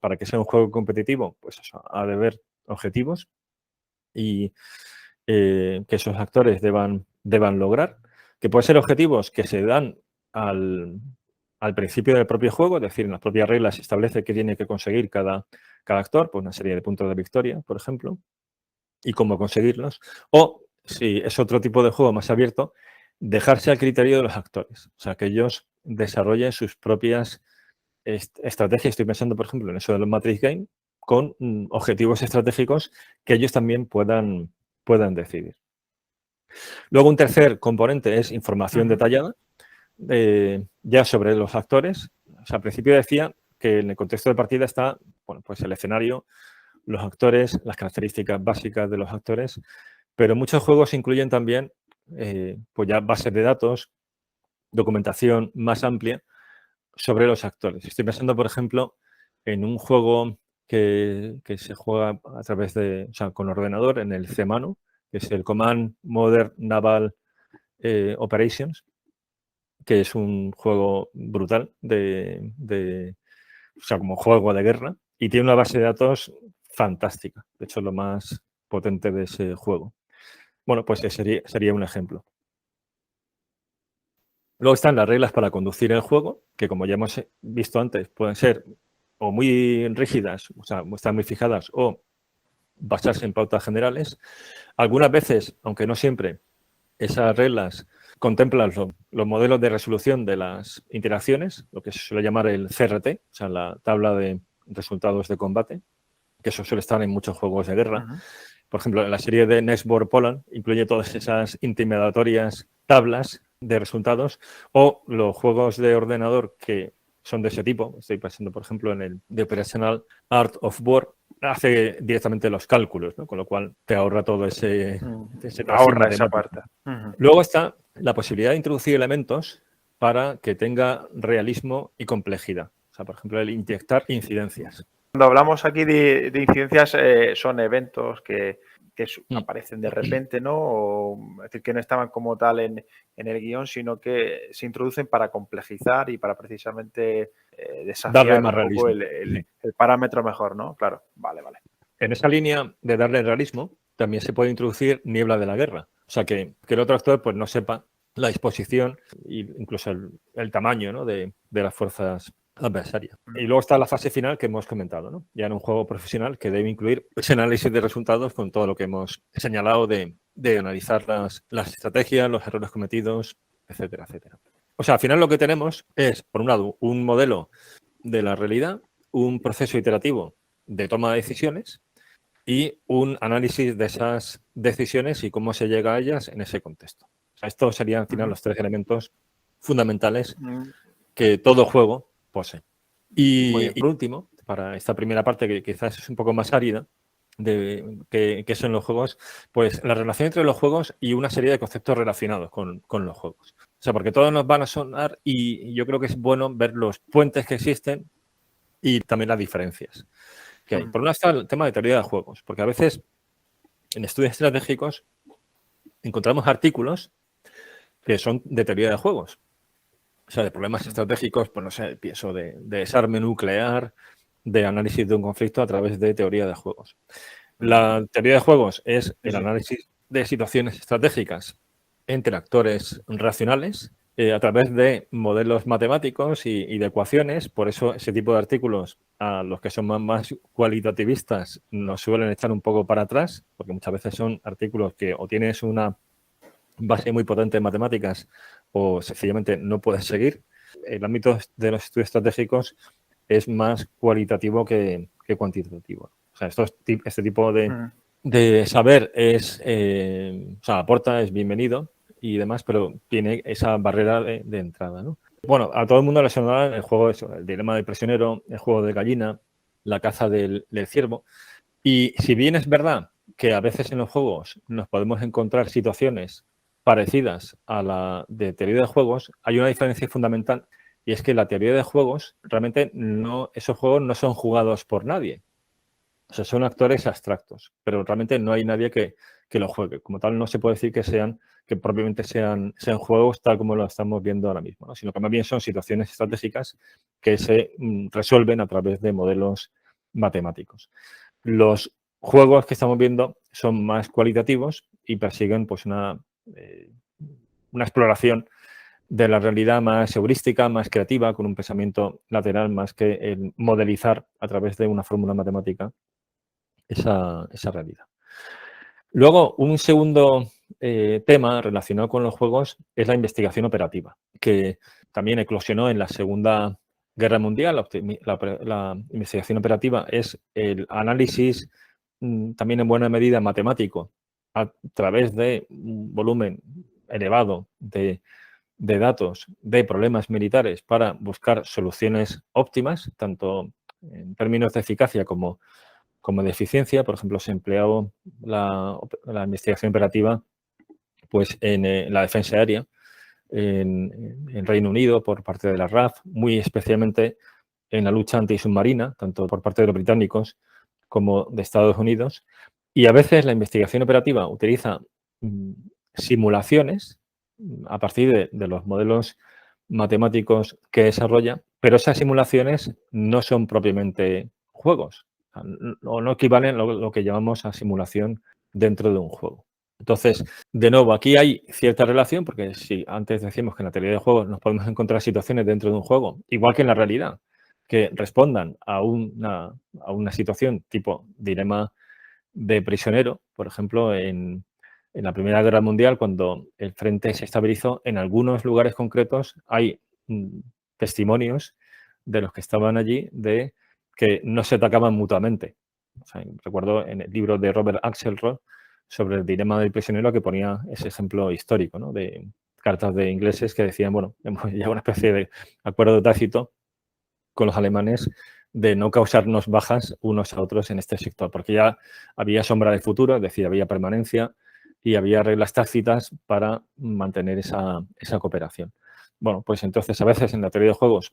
B: para que sea un juego competitivo, pues eso, ha de haber objetivos y que esos actores deban lograr, que pueden ser objetivos que se dan al principio del propio juego, es decir, en las propias reglas se establece qué tiene que conseguir cada actor, pues una serie de puntos de victoria, por ejemplo, y cómo conseguirlos. O, si es otro tipo de juego más abierto, dejarse al criterio de los actores, o sea, que ellos desarrollen sus propias estrategias. Estoy pensando, por ejemplo, en eso de los Matrix Game, con objetivos estratégicos que ellos también puedan decidir. Luego, un tercer componente es información detallada, ya sobre los actores. O sea, al principio decía que en el contexto de partida está, bueno, pues el escenario, los actores, las características básicas de los actores, pero muchos juegos incluyen también, pues ya bases de datos, documentación más amplia sobre los actores. Estoy pensando, por ejemplo, en un juego que se juega a través de, o sea, con ordenador, en el CMANO, que es el Command Modern Naval Operations, que es un juego brutal o sea, como juego de guerra, y tiene una base de datos fantástica. De hecho, lo más potente de ese juego. Bueno, pues ese sería un ejemplo. Luego están las reglas para conducir el juego, que como ya hemos visto antes, pueden ser o muy rígidas, o sea, están muy fijadas, o basarse en pautas generales. Algunas veces, aunque no siempre, esas reglas contemplan los modelos de resolución de las interacciones, lo que se suele llamar el CRT, o sea, la tabla de resultados de combate, que eso suele estar en muchos juegos de guerra. Por ejemplo, en la serie de Next War Poland incluye todas esas intimidatorias tablas de resultados, o los juegos de ordenador que son de ese tipo. Estoy pensando, por ejemplo, en el The Operational Art of War, hace directamente los cálculos, ¿no? Con lo cual te ahorra todo ese
A: ahorra esa parte.
B: Luego está la posibilidad de introducir elementos para que tenga realismo y complejidad. O sea, por ejemplo, el inyectar incidencias.
A: Cuando hablamos aquí de incidencias, son eventos que aparecen de repente, ¿no? O, es decir, que no estaban como tal en el guión, sino que se introducen para complejizar y para precisamente desafiar un poco el parámetro mejor, ¿no? Claro, vale.
B: En esa línea de darle realismo, también se puede introducir niebla de la guerra. O sea, que el otro actor pues no sepa la disposición e incluso el tamaño, ¿no?, de las fuerzas adversarias. Y luego está la fase final que hemos comentado, ¿no?, ya en un juego profesional que debe incluir ese análisis de resultados con todo lo que hemos señalado de analizar las estrategias, los errores cometidos, etcétera, etcétera. O sea, al final lo que tenemos es, por un lado, un modelo de la realidad, un proceso iterativo de toma de decisiones y un análisis de esas decisiones y cómo se llega a ellas en ese contexto. O sea, estos serían al final los 3 elementos fundamentales que todo juego posee. Y por último, para esta primera parte que quizás es un poco más árida, que son los juegos, pues la relación entre los juegos y una serie de conceptos relacionados con los juegos. O sea, porque todos nos van a sonar y yo creo que es bueno ver los puentes que existen y también las diferencias que hay. Por un lado está el tema de teoría de juegos, porque a veces en estudios estratégicos encontramos artículos que son de teoría de juegos. O sea, de problemas estratégicos, pues no sé, pienso de desarme nuclear, de análisis de un conflicto a través de teoría de juegos. La teoría de juegos es el análisis de situaciones estratégicas entre actores racionales a través de modelos matemáticos y de ecuaciones. Por eso ese tipo de artículos, a los que son más cualitativistas, nos suelen echar un poco para atrás, porque muchas veces son artículos que o tienes una base muy potente en matemáticas o sencillamente no puedes seguir. El ámbito de los estudios estratégicos es más cualitativo que cuantitativo. O sea, este tipo de saber es, o sea, aporta, es bienvenido y demás, pero tiene esa barrera de entrada, ¿no? Bueno, a todo el mundo le sonará el juego, el dilema del prisionero, el juego de gallina, la caza del ciervo. Y si bien es verdad que a veces en los juegos nos podemos encontrar situaciones parecidas a la de teoría de juegos, hay una diferencia fundamental y es que la teoría de juegos realmente esos juegos no son jugados por nadie. O sea, son actores abstractos, pero realmente no hay nadie que los juegue. Como tal, no se puede decir que propiamente sean juegos tal como lo estamos viendo ahora mismo, ¿no?, sino que más bien son situaciones estratégicas que se resuelven a través de modelos matemáticos. Los juegos que estamos viendo son más cualitativos y persiguen pues una exploración de la realidad más heurística, más creativa, con un pensamiento lateral, más que el modelizar a través de una fórmula matemática esa realidad. Luego, un segundo tema relacionado con los juegos es la investigación operativa, que también eclosionó en la Segunda Guerra Mundial. La investigación operativa es el análisis también en buena medida matemático a través de un volumen elevado de datos de problemas militares para buscar soluciones óptimas, tanto en términos de eficacia como de eficiencia. Por ejemplo, se ha empleado la investigación operativa pues, en la defensa aérea en Reino Unido por parte de la RAF, muy especialmente en la lucha antisubmarina, tanto por parte de los británicos como de Estados Unidos. Y a veces la investigación operativa utiliza simulaciones a partir de los modelos matemáticos que desarrolla, pero esas simulaciones no son propiamente juegos, o no equivalen a lo que llamamos a simulación dentro de un juego. Entonces, de nuevo, aquí hay cierta relación, porque si antes decimos que en la teoría de juegos nos podemos encontrar situaciones dentro de un juego, igual que en la realidad, que respondan a una situación tipo dilema de prisionero, por ejemplo, en la Primera Guerra Mundial, cuando el frente se estabilizó, en algunos lugares concretos hay testimonios de los que estaban allí de que no se atacaban mutuamente. O sea, recuerdo en el libro de Robert Axelrod sobre el dilema del prisionero que ponía ese ejemplo histórico, ¿no?, de cartas de ingleses que decían, bueno, hemos llegado a una especie de acuerdo tácito con los alemanes de no causarnos bajas unos a otros en este sector, porque ya había sombra de futuro, es decir, había permanencia y había reglas tácitas para mantener esa cooperación. Bueno, pues entonces a veces en la teoría de juegos,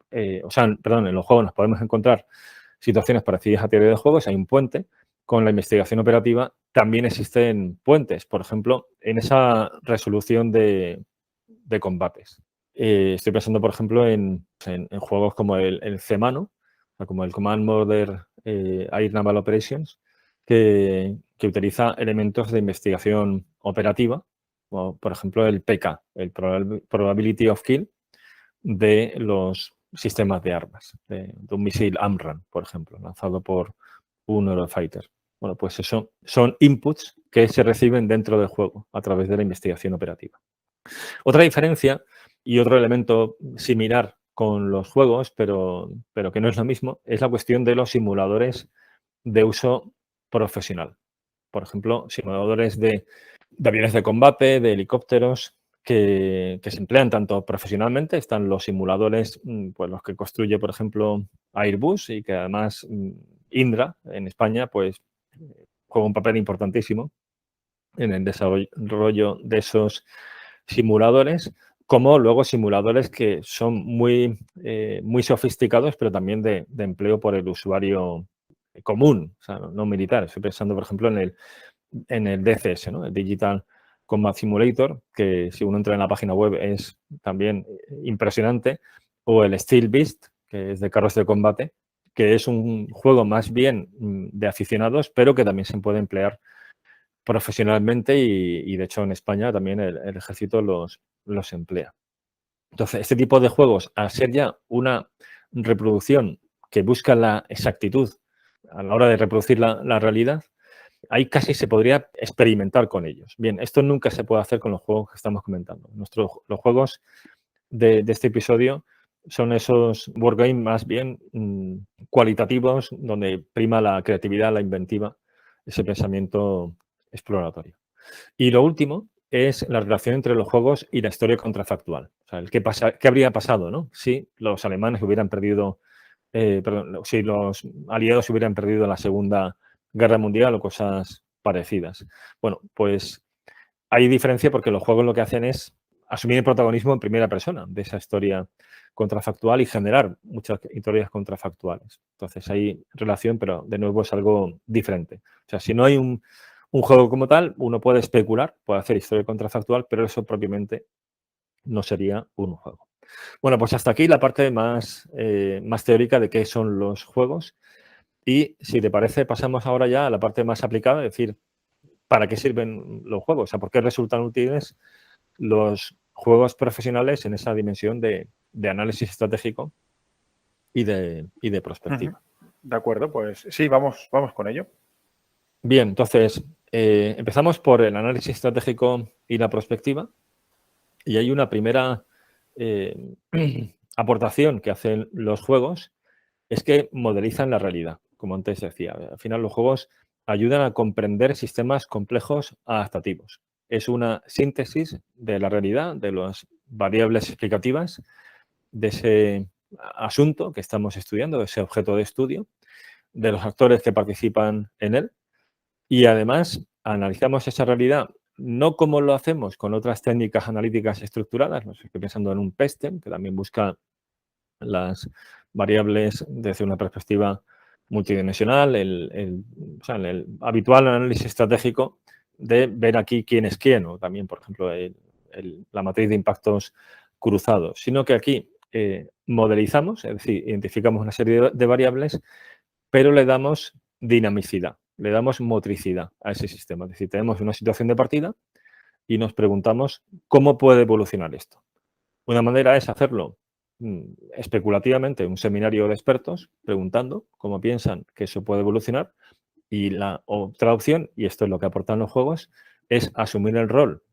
B: en los juegos nos podemos encontrar situaciones parecidas a teoría de juegos, hay un puente. Con la investigación operativa también existen puentes, por ejemplo, en esa resolución de combates. Estoy pensando, por ejemplo, en juegos como el CMANO, como el Command Modern Air Naval Operations, que utiliza elementos de investigación operativa, o, por ejemplo, el PK, el Probability of Kill, de los sistemas de armas, de un misil AMRAAM, por ejemplo, lanzado por un Eurofighter. Bueno, pues eso son inputs que se reciben dentro del juego a través de la investigación operativa. Otra diferencia y otro elemento similar con los juegos, pero que no es lo mismo, es la cuestión de los simuladores de uso profesional. Por ejemplo, simuladores de aviones de combate, de helicópteros, que se emplean tanto profesionalmente, están los simuladores, pues los que construye, por ejemplo, Airbus y que además Indra en España, pues juega un papel importantísimo en el desarrollo de esos simuladores, como luego simuladores que son muy sofisticados, pero también de empleo por el usuario común, o sea, no militar. Estoy pensando, por ejemplo, en el DCS, ¿no? El Digital Combat Simulator, que si uno entra en la página web es también impresionante, o el Steel Beast, que es de carros de combate, que es un juego más bien de aficionados, pero que también se puede emplear profesionalmente y de hecho en España también el ejército los emplea. Entonces, este tipo de juegos, al ser ya una reproducción que busca la exactitud a la hora de reproducir la realidad, ahí casi se podría experimentar con ellos. Bien, esto nunca se puede hacer con los juegos que estamos comentando. Los juegos de este episodio son esos wargames más bien cualitativos, donde prima la creatividad, la inventiva, ese pensamiento exploratorio. Y lo último es la relación entre los juegos y la historia contrafactual. O sea, ¿qué habría pasado, ¿no? Si los alemanes hubieran perdido, si los aliados hubieran perdido la Segunda Guerra Mundial o cosas parecidas. Bueno, pues hay diferencia porque los juegos lo que hacen es asumir el protagonismo en primera persona de esa historia contrafactual y generar muchas historias contrafactuales. Entonces hay relación, pero de nuevo es algo diferente. O sea, si no hay un juego como tal, uno puede especular, puede hacer historia contrafactual, pero eso propiamente no sería un juego. Bueno, pues hasta aquí la parte más teórica de qué son los juegos. Y si te parece, pasamos ahora ya a la parte más aplicada, es decir, ¿para qué sirven los juegos? O sea, ¿por qué resultan útiles los juegos profesionales en esa dimensión de análisis estratégico y de prospectiva?
A: De acuerdo, pues sí, vamos con ello.
B: Bien, entonces, empezamos por el análisis estratégico y la prospectiva. Y hay una primera aportación que hacen los juegos, es que modelizan la realidad, como antes decía. Al final los juegos ayudan a comprender sistemas complejos adaptativos. Es una síntesis de la realidad, de las variables explicativas de ese asunto que estamos estudiando, de ese objeto de estudio, de los actores que participan en él. Y además analizamos esa realidad no como lo hacemos con otras técnicas analíticas estructuradas. Estoy pensando en un PESTEM, que también busca las variables desde una perspectiva multidimensional, el habitual análisis estratégico de ver aquí quién es quién, o también, por ejemplo, la matriz de impactos cruzados, sino que aquí modelizamos, es decir, identificamos una serie de variables, pero le damos dinamicidad, le damos motricidad a ese sistema. Es decir, tenemos una situación de partida y nos preguntamos cómo puede evolucionar esto. Una manera es hacerlo especulativamente, un seminario de expertos, preguntando cómo piensan que eso puede evolucionar. Y la otra opción, y esto es lo que aportan los juegos, es asumir el rol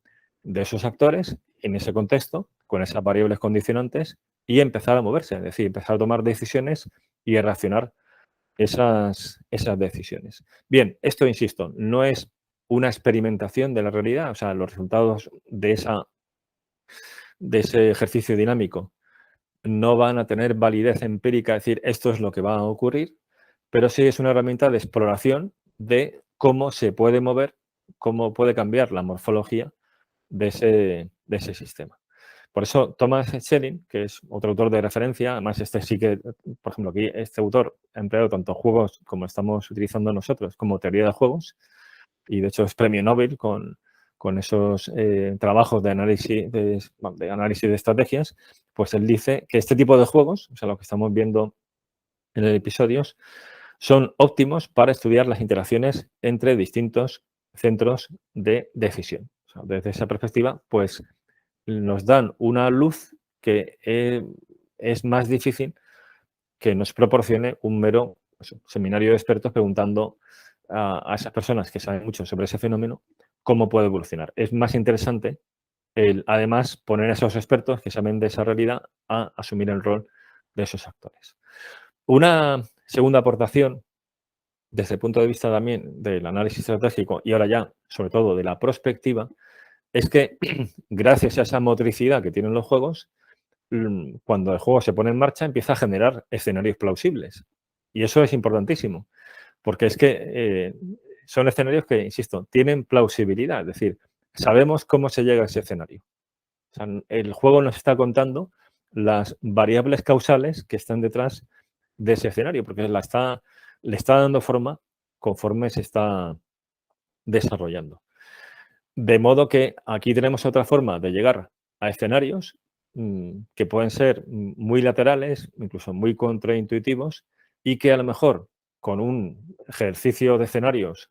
B: de esos actores en ese contexto, con esas variables condicionantes, y empezar a moverse, es decir, empezar a tomar decisiones y a reaccionar esas decisiones. Bien, esto, insisto, no es una experimentación de la realidad, o sea, los resultados de ese ejercicio dinámico no van a tener validez empírica, es decir, esto es lo que va a ocurrir, pero sí es una herramienta de exploración de cómo se puede mover, cómo puede cambiar la morfología de ese sistema. Por eso Thomas Schelling, que es otro autor de referencia, además este sí que, por ejemplo, aquí este autor ha empleado tanto juegos como estamos utilizando nosotros como teoría de juegos, y de hecho es premio Nobel con esos trabajos de análisis de estrategias, pues él dice que este tipo de juegos, o sea, lo que estamos viendo en el episodio, son óptimos para estudiar las interacciones entre distintos centros de decisión. O sea, desde esa perspectiva, pues nos dan una luz que es más difícil que nos proporcione un mero seminario de expertos preguntando a esas personas que saben mucho sobre ese fenómeno cómo puede evolucionar. Es más interesante además poner a esos expertos que saben de esa realidad a asumir el rol de esos actores. Una segunda aportación desde el punto de vista también del análisis estratégico y ahora ya, sobre todo, de la prospectiva, es que gracias a esa motricidad que tienen los juegos, cuando el juego se pone en marcha, empieza a generar escenarios plausibles. Y eso es importantísimo, porque es que son escenarios que, insisto, tienen plausibilidad, es decir, sabemos cómo se llega a ese escenario. O sea, el juego nos está contando las variables causales que están detrás de ese escenario, porque le está dando forma conforme se está desarrollando. De modo que aquí tenemos otra forma de llegar a escenarios que pueden ser muy laterales, incluso muy contraintuitivos, y que a lo mejor con un ejercicio de escenarios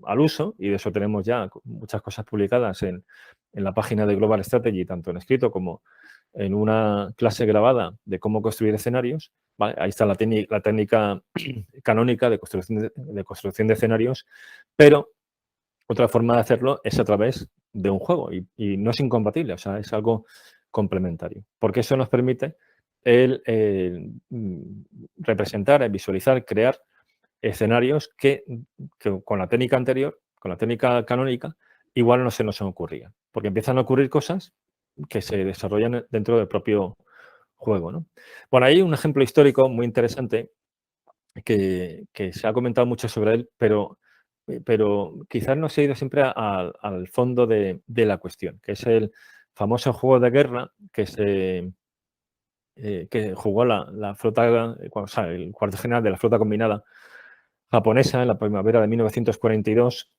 B: al uso, y de eso tenemos ya muchas cosas publicadas en la página de Global Strategy, tanto en escrito como en una clase grabada de cómo construir escenarios, ¿vale? Ahí está la técnica canónica de construcción de escenarios, pero otra forma de hacerlo es a través de un juego y no es incompatible, o sea, es algo complementario, porque eso nos permite representar, visualizar, crear escenarios que con la técnica anterior, con la técnica canónica, igual no se nos ocurría, porque empiezan a ocurrir cosas que se desarrollan dentro del propio juego, ¿no? Bueno, hay un ejemplo histórico muy interesante que se ha comentado mucho sobre él, pero quizás no se ha ido siempre al fondo de la cuestión, que es el famoso juego de guerra que jugó la flota, o sea, el cuartel general de la flota combinada japonesa en la primavera de 1942,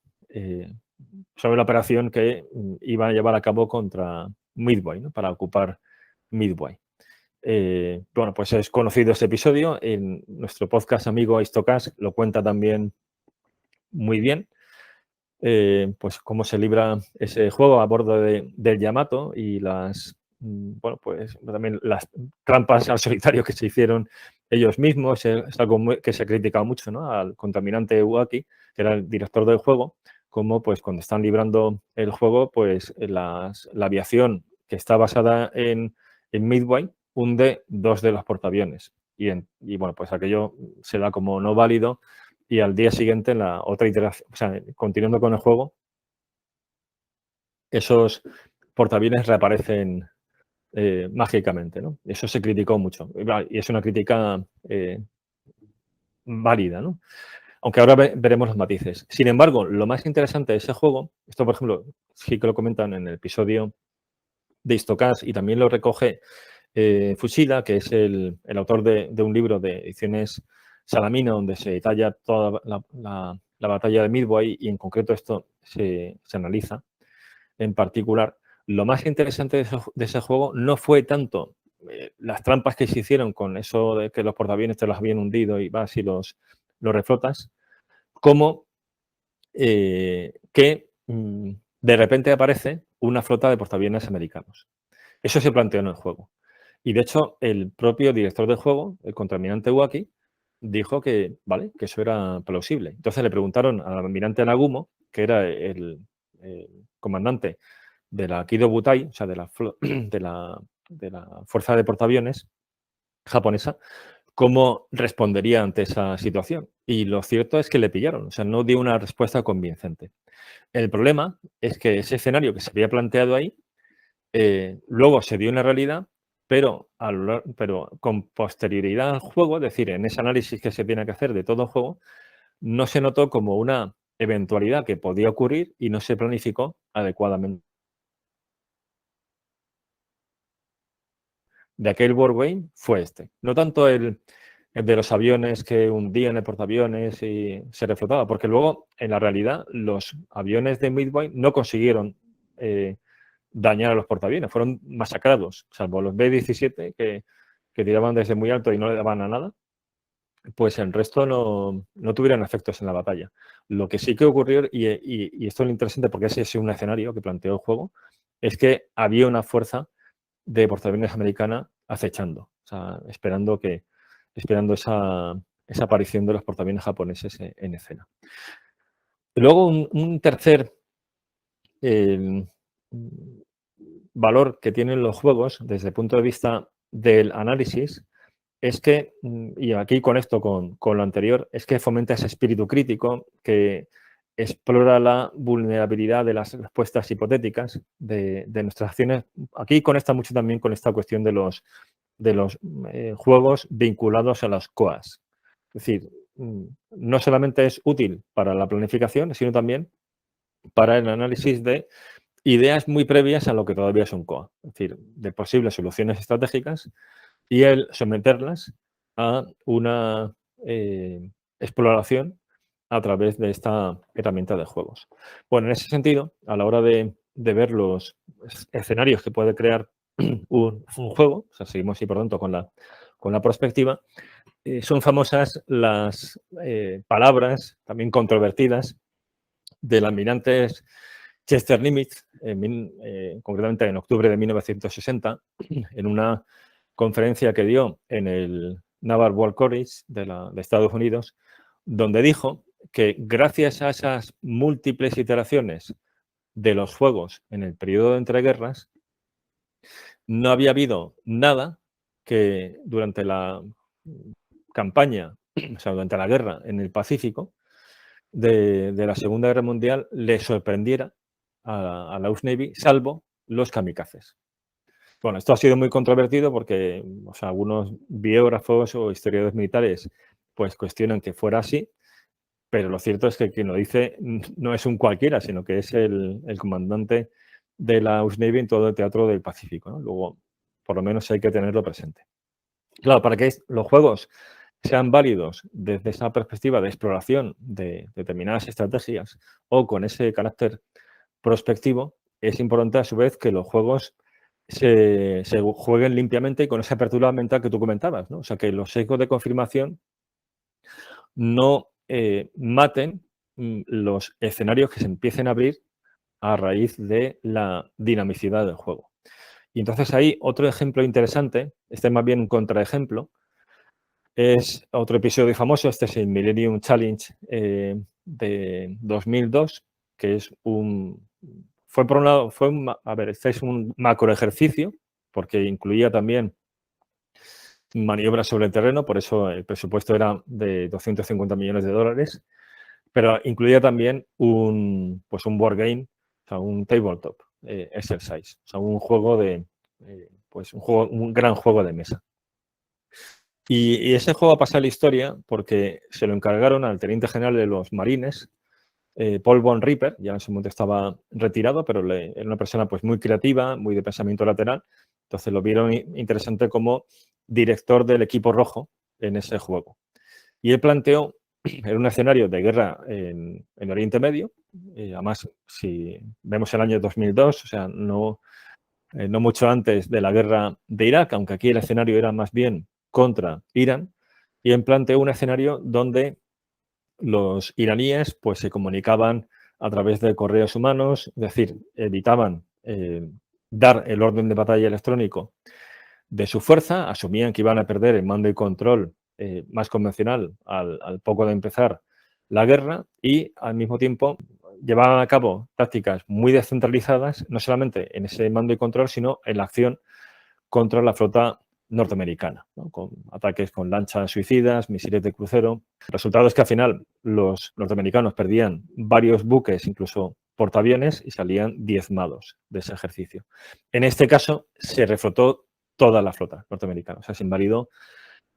B: sobre la operación que iba a llevar a cabo contra Midway, ¿no? Para ocupar Midway. Bueno, pues es conocido este episodio. En nuestro podcast amigo Histocast lo cuenta también muy bien. Pues cómo se libra ese juego a bordo del Yamato y bueno, pues también las trampas al solitario que se hicieron ellos mismos. Es algo que se ha criticado mucho, ¿no? Al contaminante Uaki, que era el director del juego, como pues cuando están librando el juego, pues la aviación que está basada en Midway hunde 2 de los portaaviones. Y bueno, pues aquello se da como no válido y al día siguiente, en la otra iteración, o sea, continuando con el juego, esos portaaviones reaparecen mágicamente, ¿no? Eso se criticó mucho y es una crítica válida, ¿no? Aunque ahora veremos los matices. Sin embargo, lo más interesante de ese juego, esto por ejemplo, sí que lo comentan en el episodio de Histocast y también lo recoge Fuchida, que es el autor de un libro de ediciones Salamina, donde se detalla toda la batalla de Midway y en concreto esto se analiza en particular. Lo más interesante de ese juego no fue tanto las trampas que se hicieron con eso de que los portaaviones te los habían hundido y vas y los reflotas, como que de repente aparece una flota de portaaviones americanos. Eso se planteó en el juego. Y de hecho, el propio director del juego, el contaminante Uaki, dijo que, vale, que eso era plausible. Entonces le preguntaron al almirante Nagumo, que era el comandante de la Kido Butai, o sea, de la fuerza de portaaviones japonesa, cómo respondería ante esa situación. Y lo cierto es que le pillaron, o sea, no dio una respuesta convincente. El problema es que ese escenario que se había planteado ahí, luego se dio una realidad, pero con posterioridad al juego, es decir, en ese análisis que se tiene que hacer de todo el juego, no se notó como una eventualidad que podía ocurrir y no se planificó adecuadamente. De aquel Wargame fue este. No tanto el de los aviones que hundían el portaaviones y se reflotaba, porque luego, en la realidad, los aviones de Midway no consiguieron dañar a los portaaviones, fueron masacrados, salvo los B-17 que tiraban desde muy alto y no le daban a nada. pues el resto no tuvieran efectos en la batalla. Lo que sí que ocurrió, y esto es lo interesante porque ese es un escenario que planteó el juego, es que había una fuerza de portaaviones americana acechando, o sea, esperando esa aparición de los portaaviones japoneses en escena. Y luego un tercer valor que tienen los juegos desde el punto de vista del análisis es que, y aquí conecto con lo anterior, es que fomenta ese espíritu crítico que explora la vulnerabilidad de las respuestas hipotéticas de nuestras acciones. Aquí conecta mucho también con esta cuestión de los juegos vinculados a las COAs. Es decir, no solamente es útil para la planificación, sino también para el análisis de ideas muy previas a lo que todavía es un COA. Es decir, de posibles soluciones estratégicas y el someterlas a una exploración a través de esta herramienta de juegos. Bueno, en ese sentido, a la hora de ver los escenarios que puede crear un juego, o sea, seguimos ahí por tanto con la perspectiva, son famosas las palabras, también controvertidas, del almirante Chester Nimitz, concretamente en octubre de 1960, en una conferencia que dio en el Naval War College de Estados Unidos, donde dijo que gracias a esas múltiples iteraciones de los juegos en el periodo de entreguerras, no había habido nada que durante la campaña, o sea, durante la guerra en el Pacífico de la Segunda Guerra Mundial le sorprendiera a la US Navy, salvo los kamikazes. Bueno, esto ha sido muy controvertido porque algunos biógrafos o historiadores militares pues cuestionan que fuera así, pero lo cierto es que quien lo dice no es un cualquiera, sino que es el comandante de la US Navy en todo el teatro del Pacífico, ¿no? Luego, por lo menos hay que tenerlo presente. Claro, para que los juegos sean válidos desde esa perspectiva de exploración de determinadas estrategias o con ese carácter prospectivo, es importante a su vez que los juegos se jueguen limpiamente y con esa apertura mental que tú comentabas, ¿no? O sea, que los sesgos de confirmación no maten los escenarios que se empiecen a abrir a raíz de la dinamicidad del juego. Y entonces ahí otro ejemplo interesante, este más bien un contraejemplo, es otro episodio famoso, este es el Millennium Challenge de 2002, que es fue por un lado, este es un macro ejercicio, porque incluía también maniobras sobre el terreno, por eso el presupuesto era de 250 millones de dólares, pero incluía también un board game, o sea, un tabletop exercise, o sea, un juego un gran juego de mesa. Y ese juego ha pasado a la historia porque se lo encargaron al teniente general de los marines, Paul von Ripper, ya en su momento estaba retirado, pero era una persona pues muy creativa, muy de pensamiento lateral, entonces lo vieron interesante como director del equipo rojo en ese juego. Y él planteó en un escenario de guerra en Oriente Medio, además si vemos el año 2002, o sea, no mucho antes de la guerra de Irak, aunque aquí el escenario era más bien contra Irán, y él planteó un escenario donde los iraníes pues se comunicaban a través de correos humanos, es decir, evitaban dar el orden de batalla electrónico de su fuerza, asumían que iban a perder el mando y control más convencional al poco de empezar la guerra y al mismo tiempo llevaban a cabo tácticas muy descentralizadas, no solamente en ese mando y control, sino en la acción contra la flota norteamericana, ¿no? Con ataques con lanchas suicidas, misiles de crucero. El resultado es que al final los norteamericanos perdían varios buques, incluso portaaviones, y salían diezmados de ese ejercicio. En este caso se reflotó toda la flota norteamericana, o sea, se invalidó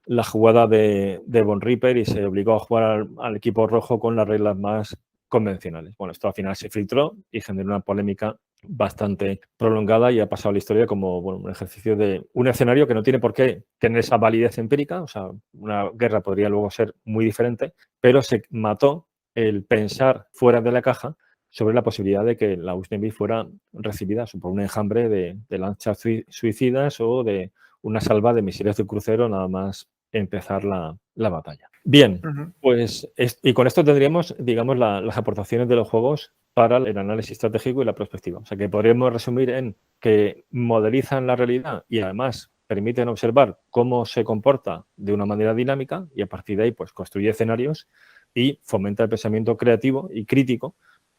B: la jugada de Von Ripper y se obligó a jugar al equipo rojo con las reglas más convencionales. Bueno, esto al final se filtró y generó una polémica bastante prolongada y ha pasado a la historia como un ejercicio de un escenario que no tiene por qué tener esa validez empírica, o sea, una guerra podría luego ser muy diferente, pero se mató el pensar fuera de la caja sobre la posibilidad de que la US Navy fuera recibida por un enjambre de lanchas suicidas o de una salva de misiles de crucero nada más empezar la batalla. Bien,
A: Ujú.
B: pues y con esto tendríamos, digamos, las aportaciones de los juegos para el análisis estratégico y la perspectiva. O sea, que podríamos resumir en que modelizan la realidad y además permiten observar cómo se comporta de una manera dinámica y a partir de ahí pues construye escenarios y fomenta el pensamiento creativo y crítico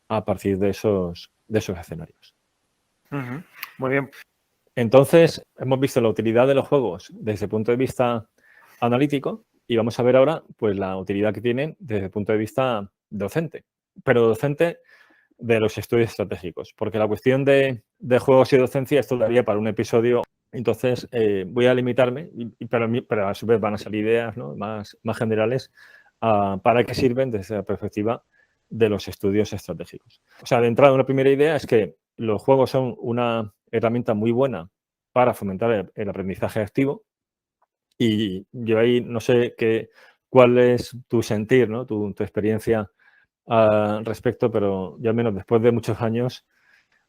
B: a partir de esos escenarios.
A: Ujú. Muy bien.
B: Entonces, hemos visto la utilidad de los juegos desde el punto de vista analítico y vamos a ver ahora pues, la utilidad que tienen desde el punto de vista docente, pero docente de los estudios estratégicos, porque la cuestión de juegos y docencia esto daría para un episodio, entonces voy a limitarme, pero a su vez van a salir ideas, ¿no?, más generales para qué sirven desde la perspectiva de los estudios estratégicos. O sea, de entrada, una primera idea es que los juegos son una herramienta muy buena para fomentar el aprendizaje activo y yo ahí no sé cuál es tu sentir, ¿no?, tu experiencia al respecto, pero yo al menos después de muchos años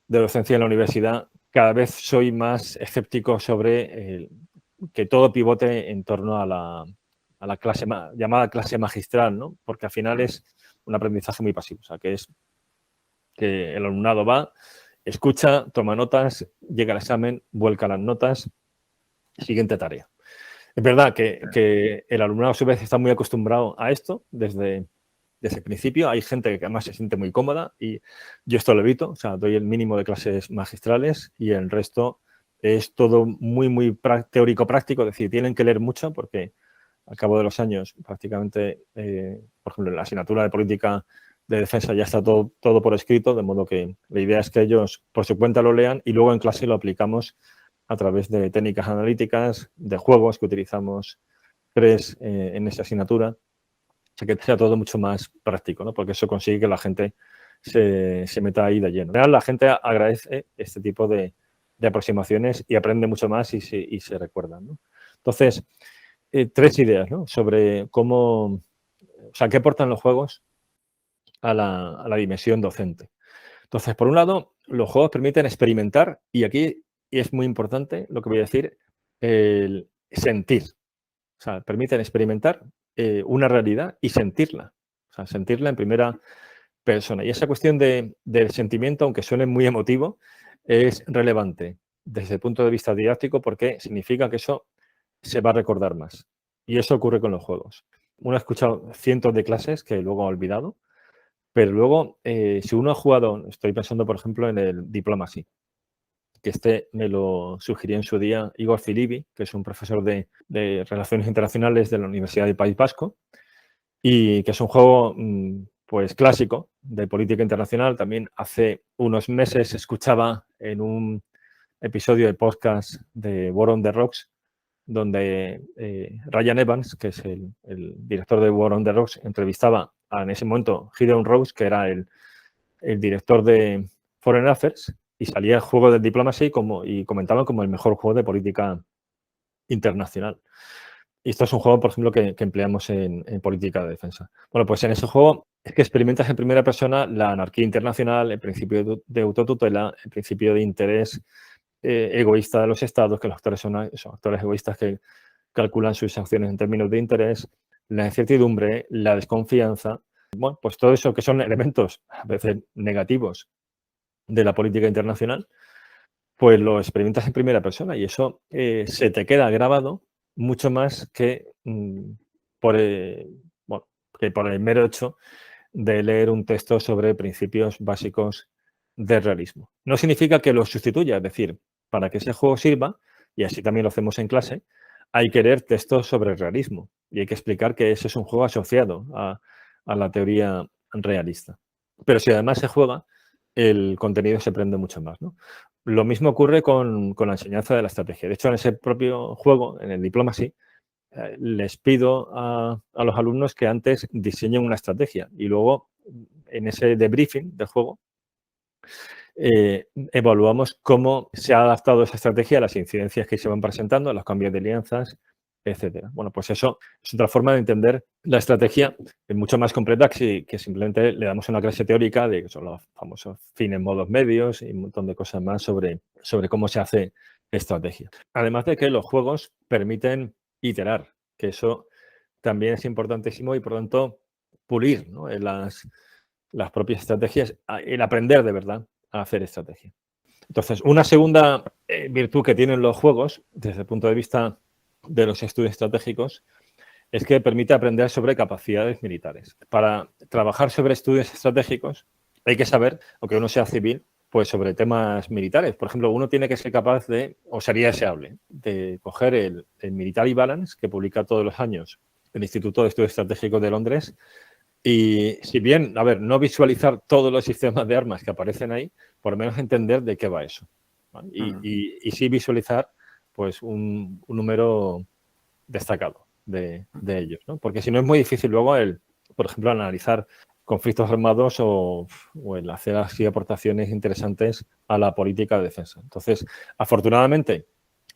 B: de docencia en la universidad, cada vez soy más escéptico sobre que todo pivote en torno a la clase llamada clase magistral, ¿no? Porque al final es un aprendizaje muy pasivo, o sea, que es que el alumnado va, escucha, toma notas, llega al examen, vuelca las notas, siguiente tarea. Es verdad que el alumnado a su vez está muy acostumbrado a esto desde el principio. Hay gente que además se siente muy cómoda y yo esto lo evito. O sea, doy el mínimo de clases magistrales y el resto es todo muy, muy teórico-práctico. Es decir, tienen que leer mucho porque al cabo de los años prácticamente, por ejemplo, en la asignatura de política de defensa ya está todo por escrito, de modo que la idea es que ellos por su cuenta lo lean y luego en clase lo aplicamos a través de técnicas analíticas, de juegos que utilizamos en esa asignatura. O sea, que sea todo mucho más práctico, ¿no? Porque eso consigue que la gente se meta ahí de lleno. En general, la gente agradece este tipo de aproximaciones y aprende mucho más y se recuerdan, ¿no? Entonces, tres ideas, ¿no?, sobre cómo, o sea, qué aportan los juegos a la dimensión docente. Entonces, por un lado, los juegos permiten experimentar y aquí es muy importante lo que voy a decir, el sentir. O sea, permiten experimentar una realidad y sentirla. O sea, sentirla en primera persona. Y esa cuestión del sentimiento, aunque suene muy emotivo, es relevante desde el punto de vista didáctico porque significa que eso se va a recordar más. Y eso ocurre con los juegos. Uno ha escuchado cientos de clases que luego ha olvidado, pero luego, si uno ha jugado, estoy pensando, por ejemplo, en el Diplomacy, que me lo sugirió en su día Igor Filibi, que es un profesor de Relaciones Internacionales de la Universidad del País Vasco, y que es un juego pues clásico de política internacional. También hace unos meses escuchaba en un episodio de podcast de War on the Rocks, donde Ryan Evans, que es el director de War on the Rocks, entrevistaba en ese momento Gideon Rose, que era el director de Foreign Affairs, y salía el juego del Diplomacy y comentaban como el mejor juego de política internacional. Y esto es un juego, por ejemplo, que empleamos en política de defensa. Bueno, pues en ese juego es que experimentas en primera persona la anarquía internacional, el principio de autotutela, el principio de interés egoísta de los estados, que los actores son actores egoístas que calculan sus acciones en términos de interés, la incertidumbre, la desconfianza. Bueno, pues todo eso que son elementos a veces negativos de la política internacional, pues lo experimentas en primera persona y eso se te queda grabado mucho más que, que por el mero hecho de leer un texto sobre principios básicos del realismo. No significa que lo sustituya, es decir, para que ese juego sirva, y así también lo hacemos en clase, hay que leer textos sobre el realismo y hay que explicar que ese es un juego asociado a la teoría realista. Pero si además se juega, el contenido se aprende mucho más, ¿no? Lo mismo ocurre con la enseñanza de la estrategia. De hecho, en ese propio juego, en el Diplomacy, les pido a los alumnos que antes diseñen una estrategia y luego en ese debriefing del juego evaluamos cómo se ha adaptado esa estrategia a las incidencias que se van presentando, a los cambios de alianzas, etcétera. Bueno, pues eso es otra forma de entender la estrategia mucho más completa que simplemente le damos una clase teórica de que son los famosos fines, modos, medios y un montón de cosas más sobre cómo se hace estrategia. Además de que los juegos permiten iterar, que eso también es importantísimo y, por lo tanto, pulir, ¿no?, en las propias estrategias, el aprender de verdad a hacer estrategia. Entonces, una segunda virtud que tienen los juegos, desde el punto de vista de los estudios estratégicos, es que permite aprender sobre capacidades militares. Para trabajar sobre estudios estratégicos hay que saber, aunque uno sea civil, pues sobre temas militares. Por ejemplo, uno tiene que ser capaz de, o sería deseable, de coger el Military Balance, que publica todos los años el Instituto de Estudios Estratégicos de Londres, y si bien, a ver, no visualizar todos los sistemas de armas que aparecen ahí, por lo menos entender de qué va eso, ¿vale? Y sí visualizar, pues, un número destacado de ellos, ¿no? Porque si no es muy difícil luego por ejemplo, analizar conflictos armados o el hacer así aportaciones interesantes a la política de defensa. Entonces, afortunadamente,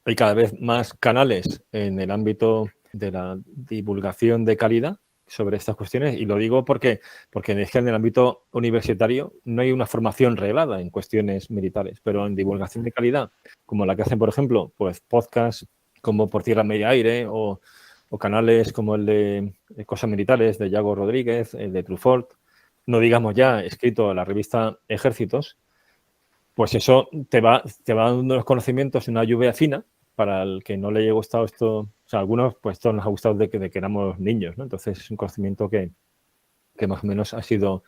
B: hay cada vez más canales en el ámbito de la divulgación de calidad sobre estas cuestiones, y lo digo porque es que en el ámbito universitario no hay una formación reglada en cuestiones militares, pero en divulgación de calidad, como la que hacen, por ejemplo, pues podcasts como Por Tierra, Media, Aire, o canales como el de Cosas Militares de Yago Rodríguez, el de Truffaut, no digamos ya escrito a la revista Ejércitos, pues eso te va dando los conocimientos, una lluvia fina. Para el que no le haya gustado esto, o sea, a algunos pues esto nos ha gustado de que éramos niños, ¿no? Entonces es un conocimiento que más o menos ha sido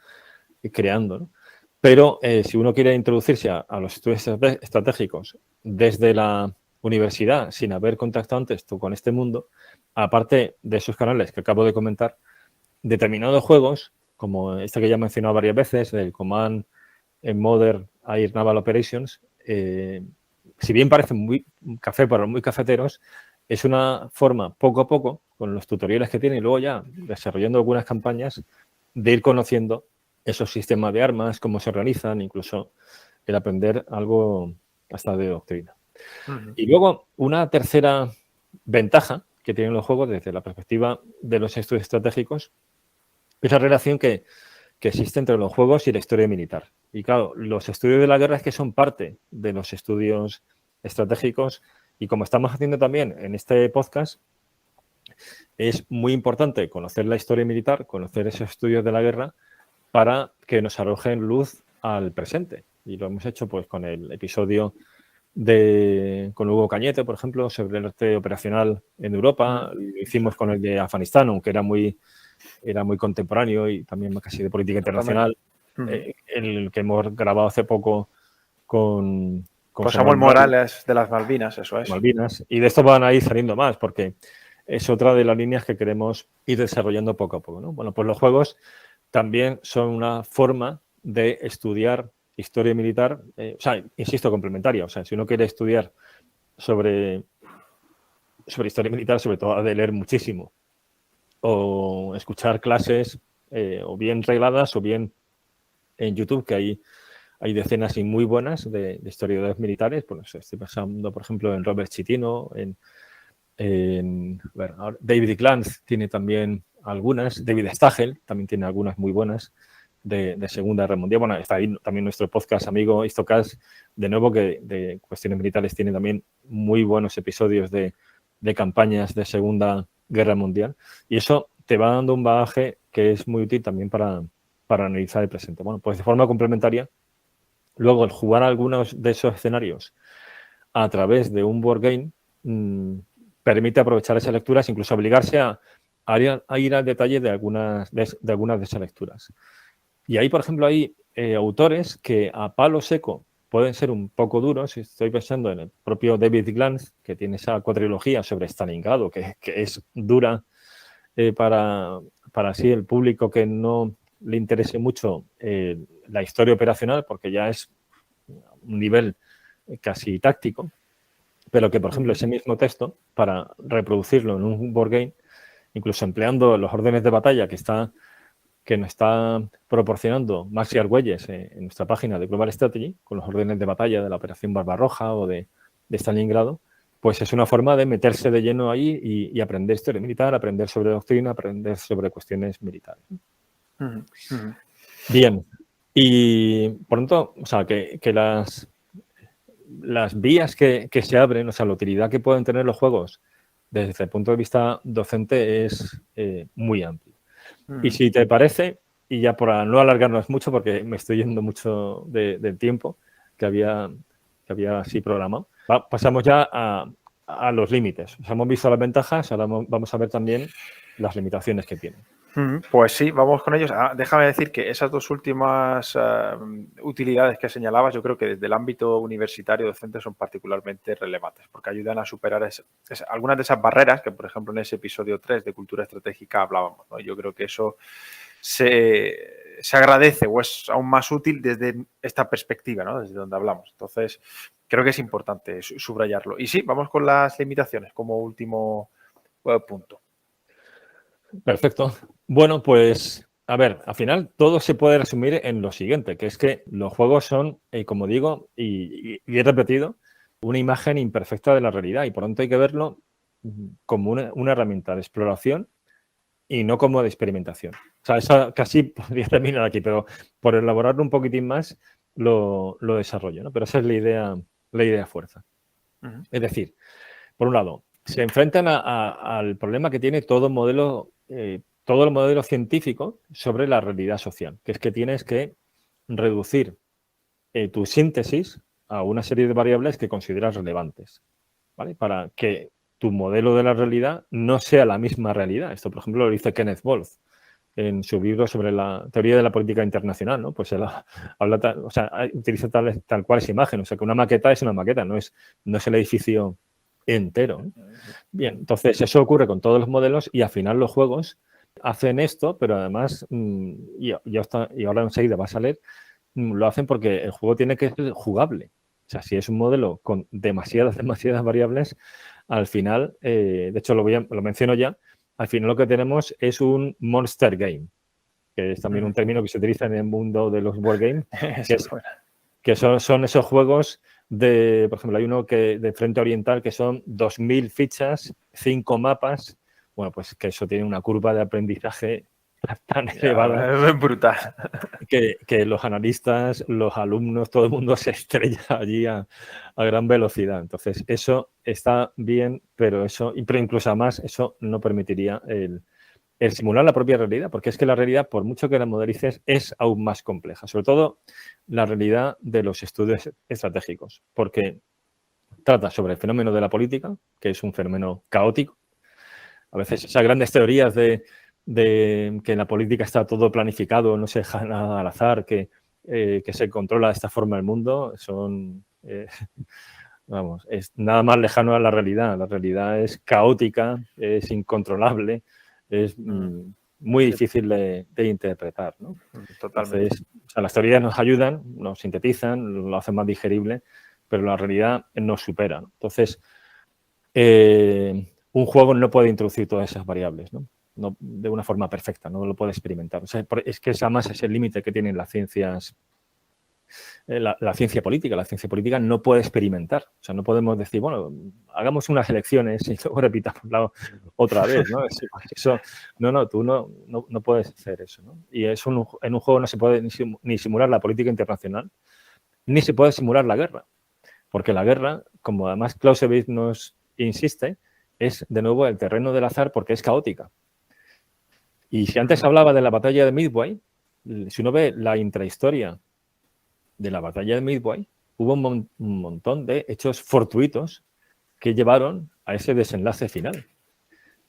B: creando, ¿no? Pero si uno quiere introducirse a los estudios estratégicos desde la universidad, sin haber contactado antes tú con este mundo, aparte de esos canales que acabo de comentar, determinados juegos, como este que ya he mencionado varias veces, el Command and Modern Air Naval Operations, si bien parecen muy café para los muy cafeteros, es una forma, poco a poco, con los tutoriales que tiene y luego ya desarrollando algunas campañas, de ir conociendo esos sistemas de armas, cómo se organizan, incluso el aprender algo hasta de doctrina. Y luego, una tercera ventaja que tienen los juegos desde la perspectiva de los estudios estratégicos es la relación que existe entre los juegos y la historia militar. Y claro, los estudios de la guerra es que son parte de los estudios estratégicos, y como estamos haciendo también en este podcast, es muy importante conocer la historia militar, conocer esos estudios de la guerra, para que nos arrojen luz al presente. Y lo hemos hecho pues con el episodio con Hugo Cañete, por ejemplo, sobre el arte operacional en Europa. Lo hicimos con el de Afganistán, aunque era muy contemporáneo y también casi de política internacional. El que hemos grabado hace poco con
A: Samuel Morales de las Malvinas, eso es.
B: Malvinas. Y de esto van a ir saliendo más, porque es otra de las líneas que queremos ir desarrollando poco a poco, ¿no? Bueno, pues los juegos también son una forma de estudiar historia militar, o sea, insisto, complementaria. O sea, si uno quiere estudiar sobre historia militar, sobre todo ha de leer muchísimo o escuchar clases o bien regladas o bien en YouTube, que hay decenas y muy buenas de historiadores militares. Pues estoy pensando, por ejemplo, en Robert Chitino, bueno, David Glantz tiene también algunas, David Stagel también tiene algunas muy buenas de Segunda Guerra Mundial. Bueno, está ahí también nuestro podcast amigo Histocast, de nuevo, que de cuestiones militares tiene también muy buenos episodios de campañas de Segunda Guerra Mundial, y eso te va dando un bagaje que es muy útil también para analizar el presente. Bueno, pues de forma complementaria, luego el jugar algunos de esos escenarios a través de un board game permite aprovechar esas lecturas, incluso obligarse a ir al detalle de algunas de esas lecturas. Y ahí, por ejemplo, hay autores que a palo seco pueden ser un poco duros. Estoy pensando en el propio David Glantz, que tiene esa cuatrilogía sobre Stalingrado, que es dura para así el público que no le interese mucho la historia operacional, porque ya es un nivel casi táctico, pero que, por ejemplo, ese mismo texto, para reproducirlo en un board game, incluso empleando los órdenes de batalla que nos está proporcionando Maxi Argüelles en nuestra página de Global Strategy, con los órdenes de batalla de la Operación Barbarroja o de Stalingrado, pues es una forma de meterse de lleno ahí y aprender historia militar, aprender sobre doctrina, aprender sobre cuestiones militares. Bien. Y por lo tanto, o sea, que las vías que se abren, o sea, la utilidad que pueden tener los juegos desde el punto de vista docente es muy amplio. Y si te parece, y ya por no alargarnos mucho, porque me estoy yendo mucho del tiempo que había así programado, pasamos ya a los límites. O sea, hemos visto las ventajas, ahora vamos a ver también las limitaciones que tienen.
A: Pues sí, vamos con ellos. Déjame decir que esas dos últimas utilidades que señalabas, yo creo que desde el ámbito universitario docente son particularmente relevantes, porque ayudan a superar algunas de esas barreras que, por ejemplo, en ese episodio 3 de Cultura Estratégica hablábamos, ¿no? Yo creo que eso se agradece o es aún más útil desde esta perspectiva, ¿no? Desde donde hablamos. Entonces, creo que es importante subrayarlo. Y sí, vamos con las limitaciones como último punto.
B: Perfecto. Bueno, pues, a ver, al final todo se puede resumir en lo siguiente, que es que los juegos son, como digo, y he repetido, una imagen imperfecta de la realidad y por tanto hay que verlo como una herramienta de exploración y no como de experimentación. O sea, eso casi podría terminar aquí, pero por elaborarlo un poquitín más lo desarrollo, ¿no? Pero esa es la idea fuerza. Es decir, por un lado, se enfrentan al problema que tiene todo el modelo científico sobre la realidad social, que es que tienes que reducir tu síntesis a una serie de variables que consideras relevantes, ¿vale? Para que tu modelo de la realidad no sea la misma realidad. Esto, por ejemplo, lo dice Kenneth Wolff en su libro sobre la teoría de la política internacional, ¿no? Pues él utiliza tal cual esa imagen, o sea, que una maqueta es una maqueta, no es el edificio entero. Bien, entonces eso ocurre con todos los modelos y al final los juegos hacen esto, pero además, y ahora enseguida vas a leer, lo hacen porque el juego tiene que ser jugable. O sea, si es un modelo con demasiadas variables, al final, de hecho lo menciono ya, al final lo que tenemos es un monster game, que es también un término que se utiliza en el mundo de los board games, que son esos juegos por ejemplo, hay uno de Frente Oriental que son 2000 fichas, 5 mapas. Bueno, pues que eso tiene una curva de aprendizaje tan elevada.
A: Es brutal.
B: Que los analistas, los alumnos, todo el mundo se estrella allí a gran velocidad. Entonces, eso está bien, pero incluso además, eso no permitiría el simular la propia realidad, porque es que la realidad, por mucho que la modelices, es aún más compleja, sobre todo la realidad de los estudios estratégicos, porque trata sobre el fenómeno de la política, que es un fenómeno caótico. A veces esas grandes teorías de que en la política está todo planificado, no se deja nada al azar, que se controla de esta forma el mundo, son... es nada más lejano a la realidad. La realidad es caótica, es incontrolable, es muy difícil de interpretar, ¿no?
A: Totalmente.
B: Entonces, las teorías nos ayudan, nos sintetizan, lo hacen más digerible, pero la realidad nos supera, ¿no? Entonces, un juego no puede introducir todas esas variables, ¿no? No, de una forma perfecta, no lo puede experimentar. O sea, es que además es el límite que tienen las ciencias. La ciencia política. La ciencia política no puede experimentar. O sea, no podemos decir, bueno, hagamos unas elecciones y luego repitamos otra vez, ¿no? Eso, tú no puedes hacer eso, ¿no? Y en un juego no se puede ni simular la política internacional, ni se puede simular la guerra. Porque la guerra, como además Clausewitz nos insiste, es de nuevo el terreno del azar porque es caótica. Y si antes hablaba de la batalla de Midway, si uno ve la intrahistoria de la batalla de Midway, hubo un montón de hechos fortuitos que llevaron a ese desenlace final.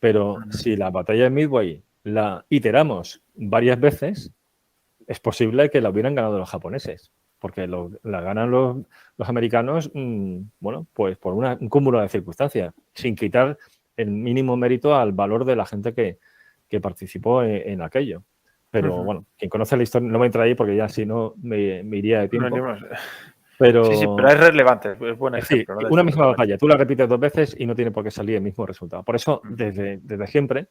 B: Pero si la batalla de Midway la iteramos varias veces, es posible que la hubieran ganado los japoneses, porque la ganan los americanos, bueno, pues por un cúmulo de circunstancias, sin quitar el mínimo mérito al valor de la gente que participó en aquello. Pero bueno, quien conoce la historia, no me entra ahí porque ya si no me iría de tiempo. Pero,
A: sí, pero es relevante, es buen ejemplo.
B: Sí, una misma batalla, tú la repites 2 veces y no tiene por qué salir el mismo resultado. Por eso, desde siempre,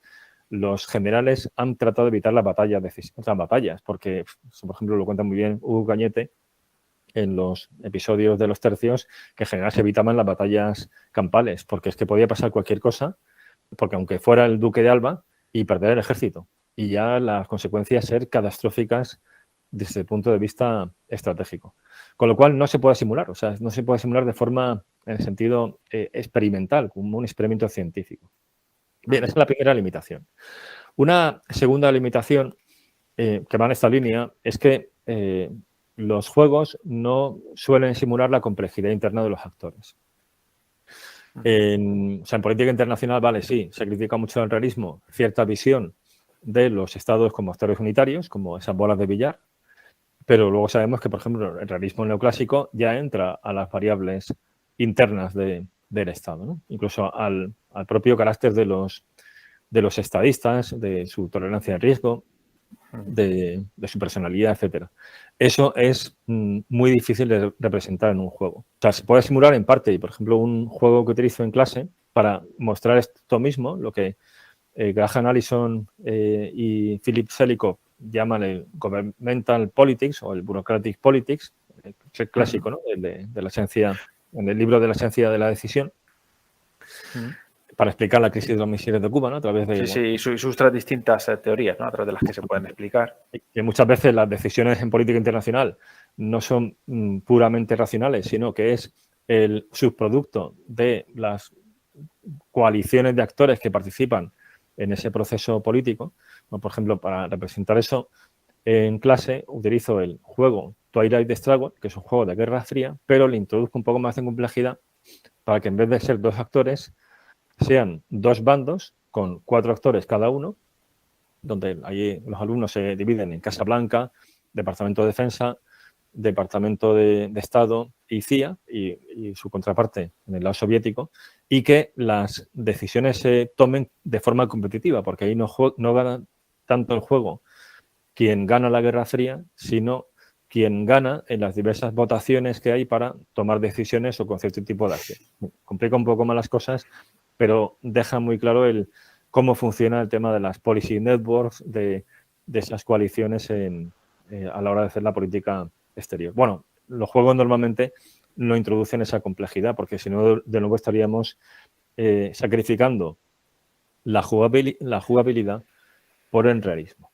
B: los generales han tratado de evitar las batallas, porque, por ejemplo, lo cuenta muy bien Hugo Cañete en los episodios de los tercios, que en general se evitaban las batallas campales, porque es que podía pasar cualquier cosa, porque aunque fuera el duque de Alba, y perder el ejército, y ya las consecuencias ser catastróficas desde el punto de vista estratégico. Con lo cual no se puede simular, o sea, no se puede simular de forma, en el sentido experimental, como un experimento científico. Bien, esa es la primera limitación. Una segunda limitación que va en esta línea es que los juegos no suelen simular la complejidad interna de los actores. O sea, en política internacional, vale, sí, se critica mucho el realismo, cierta visión de los estados como actores unitarios, como esas bolas de billar, pero luego sabemos que, por ejemplo, el realismo neoclásico ya entra a las variables internas del Estado, ¿no? Incluso al propio carácter de los estadistas, de su tolerancia al riesgo, de su personalidad, etcétera. Eso es muy difícil de representar en un juego. O sea, se puede simular en parte, y por ejemplo, un juego que utilizo en clase para mostrar esto mismo, lo que Graham Allison y Philip Zelikow llaman el governmental politics o el bureaucratic politics, el clásico, ¿no? de la esencia, en el libro de la esencia de la decisión, para explicar la crisis de los misiles de Cuba, ¿no? A través de...
A: Sí, y sus tres distintas teorías, ¿no? A través de las que se pueden explicar.
B: Que muchas veces las decisiones en política internacional no son puramente racionales, sino que es el subproducto de las coaliciones de actores que participan en ese proceso político. Bueno, por ejemplo, para representar eso, en clase utilizo el juego Twilight Struggle, que es un juego de Guerra Fría, pero le introduzco un poco más de complejidad para que en vez de ser dos actores, sean dos bandos con 4 actores cada uno, donde allí los alumnos se dividen en Casa Blanca, Departamento de Defensa, Departamento de Estado y CIA y su contraparte en el lado soviético, y que las decisiones se tomen de forma competitiva, porque ahí no gana tanto el juego quien gana la Guerra Fría, sino quien gana en las diversas votaciones que hay para tomar decisiones o con cierto tipo de acción. Complica un poco más las cosas, pero deja muy claro cómo funciona el tema de las policy networks, de esas coaliciones a la hora de hacer la política exterior. Bueno, los juegos normalmente no introducen esa complejidad, porque si no, de nuevo estaríamos sacrificando la jugabilidad por el realismo.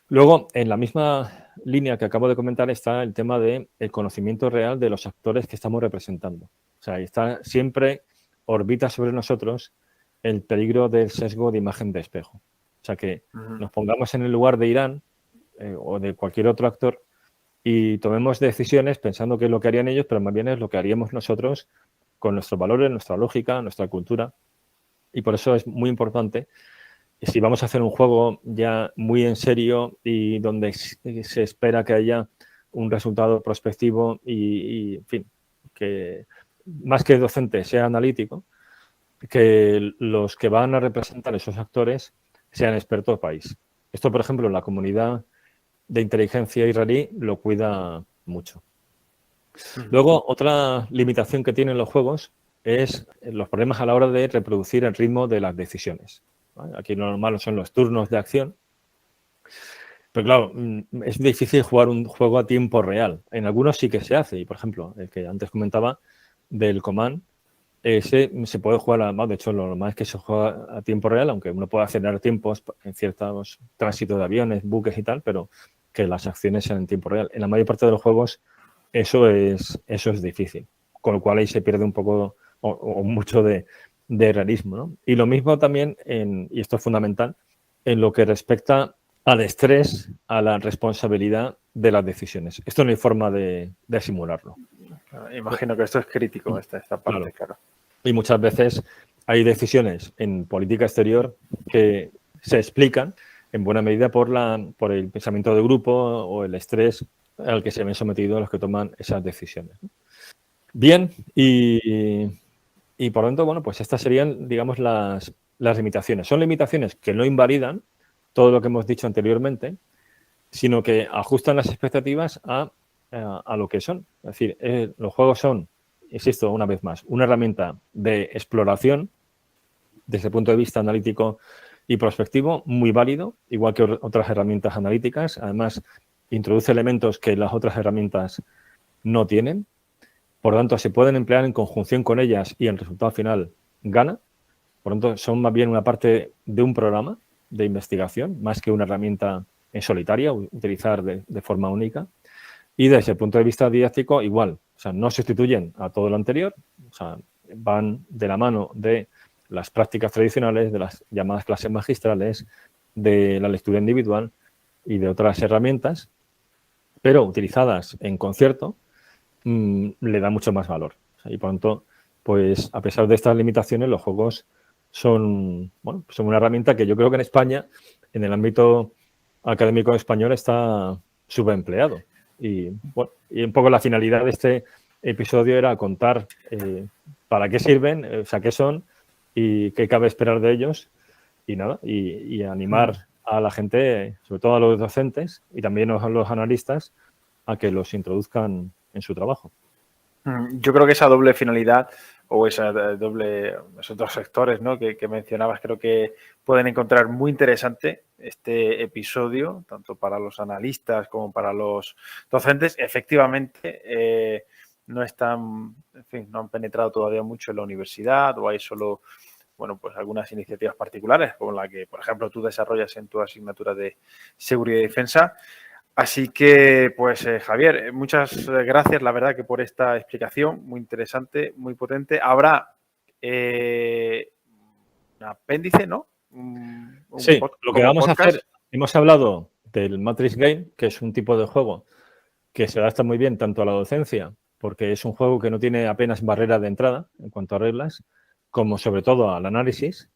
B: Luego, en la misma línea que acabo de comentar está el tema del conocimiento real de los actores que estamos representando. O sea, está siempre orbita sobre nosotros el peligro del sesgo de imagen de espejo. O sea, que nos pongamos en el lugar de Irán o de cualquier otro actor y tomemos decisiones pensando que es lo que harían ellos, pero más bien es lo que haríamos nosotros con nuestros valores, nuestra lógica, nuestra cultura. Y por eso es muy importante, si vamos a hacer un juego ya muy en serio y donde se espera que haya un resultado prospectivo y en fin, que más que docente sea analítico, que los que van a representar esos actores sean expertos país. Esto, por ejemplo, en la comunidad de inteligencia israelí lo cuida mucho. Luego, otra limitación que tienen los juegos es los problemas a la hora de reproducir el ritmo de las decisiones. ¿Vale? Aquí lo normal son los turnos de acción. Pero claro, es difícil jugar un juego a tiempo real. En algunos sí que se hace. Y, por ejemplo, el que antes comentaba del Command, se puede jugar, de hecho, lo normal es que se juega a tiempo real, aunque uno pueda acelerar tiempos en ciertos tránsitos de aviones, buques y tal, pero que las acciones sean en tiempo real. En la mayor parte de los juegos eso es difícil, con lo cual ahí se pierde un poco o mucho de realismo, ¿no? Y lo mismo también, y esto es fundamental, en lo que respecta al estrés, a la responsabilidad de las decisiones. Esto no hay forma de simularlo.
A: Imagino que esto es crítico, esta parte, claro.
B: Y muchas veces hay decisiones en política exterior que se explican en buena medida por el pensamiento de grupo o el estrés al que se ven sometidos los que toman esas decisiones. Bien, y por lo tanto, bueno, pues estas serían, digamos, las limitaciones. Son limitaciones que no invalidan todo lo que hemos dicho anteriormente, sino que ajustan las expectativas a lo que son. Es decir, los juegos son, insisto una vez más, una herramienta de exploración desde el punto de vista analítico y prospectivo, muy válido, igual que otras herramientas analíticas. Además, introduce elementos que las otras herramientas no tienen. Por lo tanto, se pueden emplear en conjunción con ellas y el resultado final gana. Por lo tanto, son más bien una parte de un programa de investigación, más que una herramienta en solitaria, utilizar de forma única. Y desde el punto de vista didáctico, igual. O sea, no sustituyen a todo lo anterior. O sea, van de la mano de las prácticas tradicionales, de las llamadas clases magistrales, de la lectura individual y de otras herramientas, pero utilizadas en concierto, le da mucho más valor. Y por tanto, pues a pesar de estas limitaciones, los juegos son una herramienta que yo creo que en España, en el ámbito académico español, está subempleado. Y un poco la finalidad de este episodio era contar para qué sirven, o sea, qué son y qué cabe esperar de ellos y animar a la gente, sobre todo a los docentes y también a los analistas, a que los introduzcan en su trabajo.
A: Yo creo que esa doble finalidad o esos dos sectores, ¿no?, que mencionabas, creo que pueden encontrar muy interesante este episodio, tanto para los analistas como para los docentes. Efectivamente, no están, en fin, no han penetrado todavía mucho en la universidad o hay solo, pues algunas iniciativas particulares, como la que, por ejemplo, tú desarrollas en tu asignatura de seguridad y defensa. Así que, pues, Javier, muchas gracias, la verdad, que por esta explicación muy interesante, muy potente. Habrá un apéndice, ¿no?
B: Sí, lo que vamos a hacer, hemos hablado del Matrix Game, que es un tipo de juego que se adapta muy bien tanto a la docencia, porque es un juego que no tiene apenas barrera de entrada en cuanto a reglas, como sobre todo al análisis.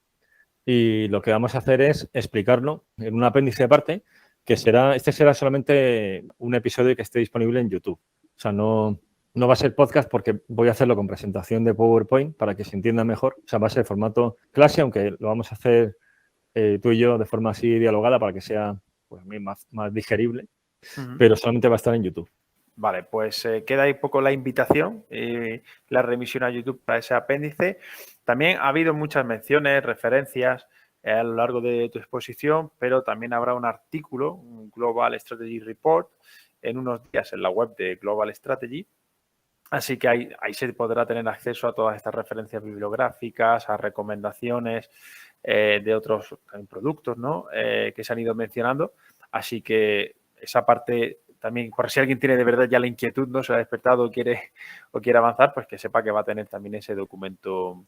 B: Y lo que vamos a hacer es explicarlo en un apéndice aparte, que será solamente un episodio que esté disponible en YouTube. O sea, no va a ser podcast porque voy a hacerlo con presentación de PowerPoint para que se entienda mejor. O sea, va a ser formato clase, aunque lo vamos a hacer tú y yo de forma así dialogada para que sea pues, más digerible, pero solamente va a estar en YouTube.
A: Vale, pues queda ahí poco la invitación y la remisión a YouTube para ese apéndice. También ha habido muchas menciones, referencias a lo largo de tu exposición, pero también habrá un artículo, un Global Strategy Report, en unos días en la web de Global Strategy. Así que ahí se podrá tener acceso a todas estas referencias bibliográficas, a recomendaciones de otros productos, ¿no?, que se han ido mencionando. Así que esa parte también, por si alguien tiene de verdad ya la inquietud, no se ha despertado o quiere avanzar, pues que sepa que va a tener también ese documento.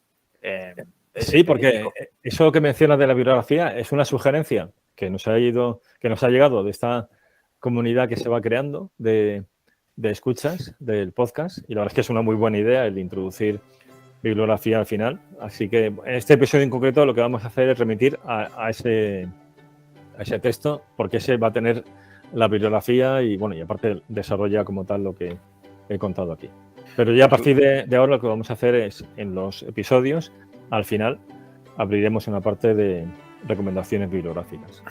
B: Sí, porque eso que mencionas de la bibliografía es una sugerencia que nos ha llegado de esta comunidad que se va creando de escuchas del podcast, y la verdad es que es una muy buena idea el introducir bibliografía al final. Así que en este episodio en concreto lo que vamos a hacer es remitir a ese texto, porque ese va a tener la bibliografía y aparte desarrolla como tal lo que he contado aquí. Pero ya a partir de ahora lo que vamos a hacer es, en los episodios, al final, abriremos una parte de recomendaciones bibliográficas.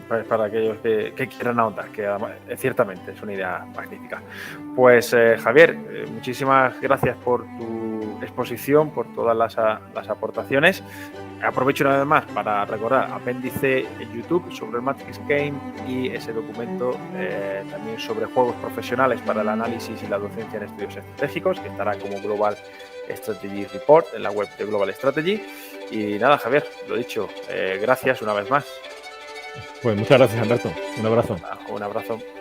A: Pues para aquellos que quieran ahondar, que ciertamente es una idea magnífica. Pues Javier, muchísimas gracias por tu exposición, por todas las aportaciones. Aprovecho una vez más para recordar apéndice en YouTube sobre el Matrix Game y ese documento también sobre juegos profesionales para el análisis y la docencia en estudios estratégicos, que estará como Global Strategy Report en la web de Global Strategy. Y nada, Javier, lo dicho, gracias una vez más.
B: Pues muchas gracias, Alberto. Un abrazo.
A: Un abrazo.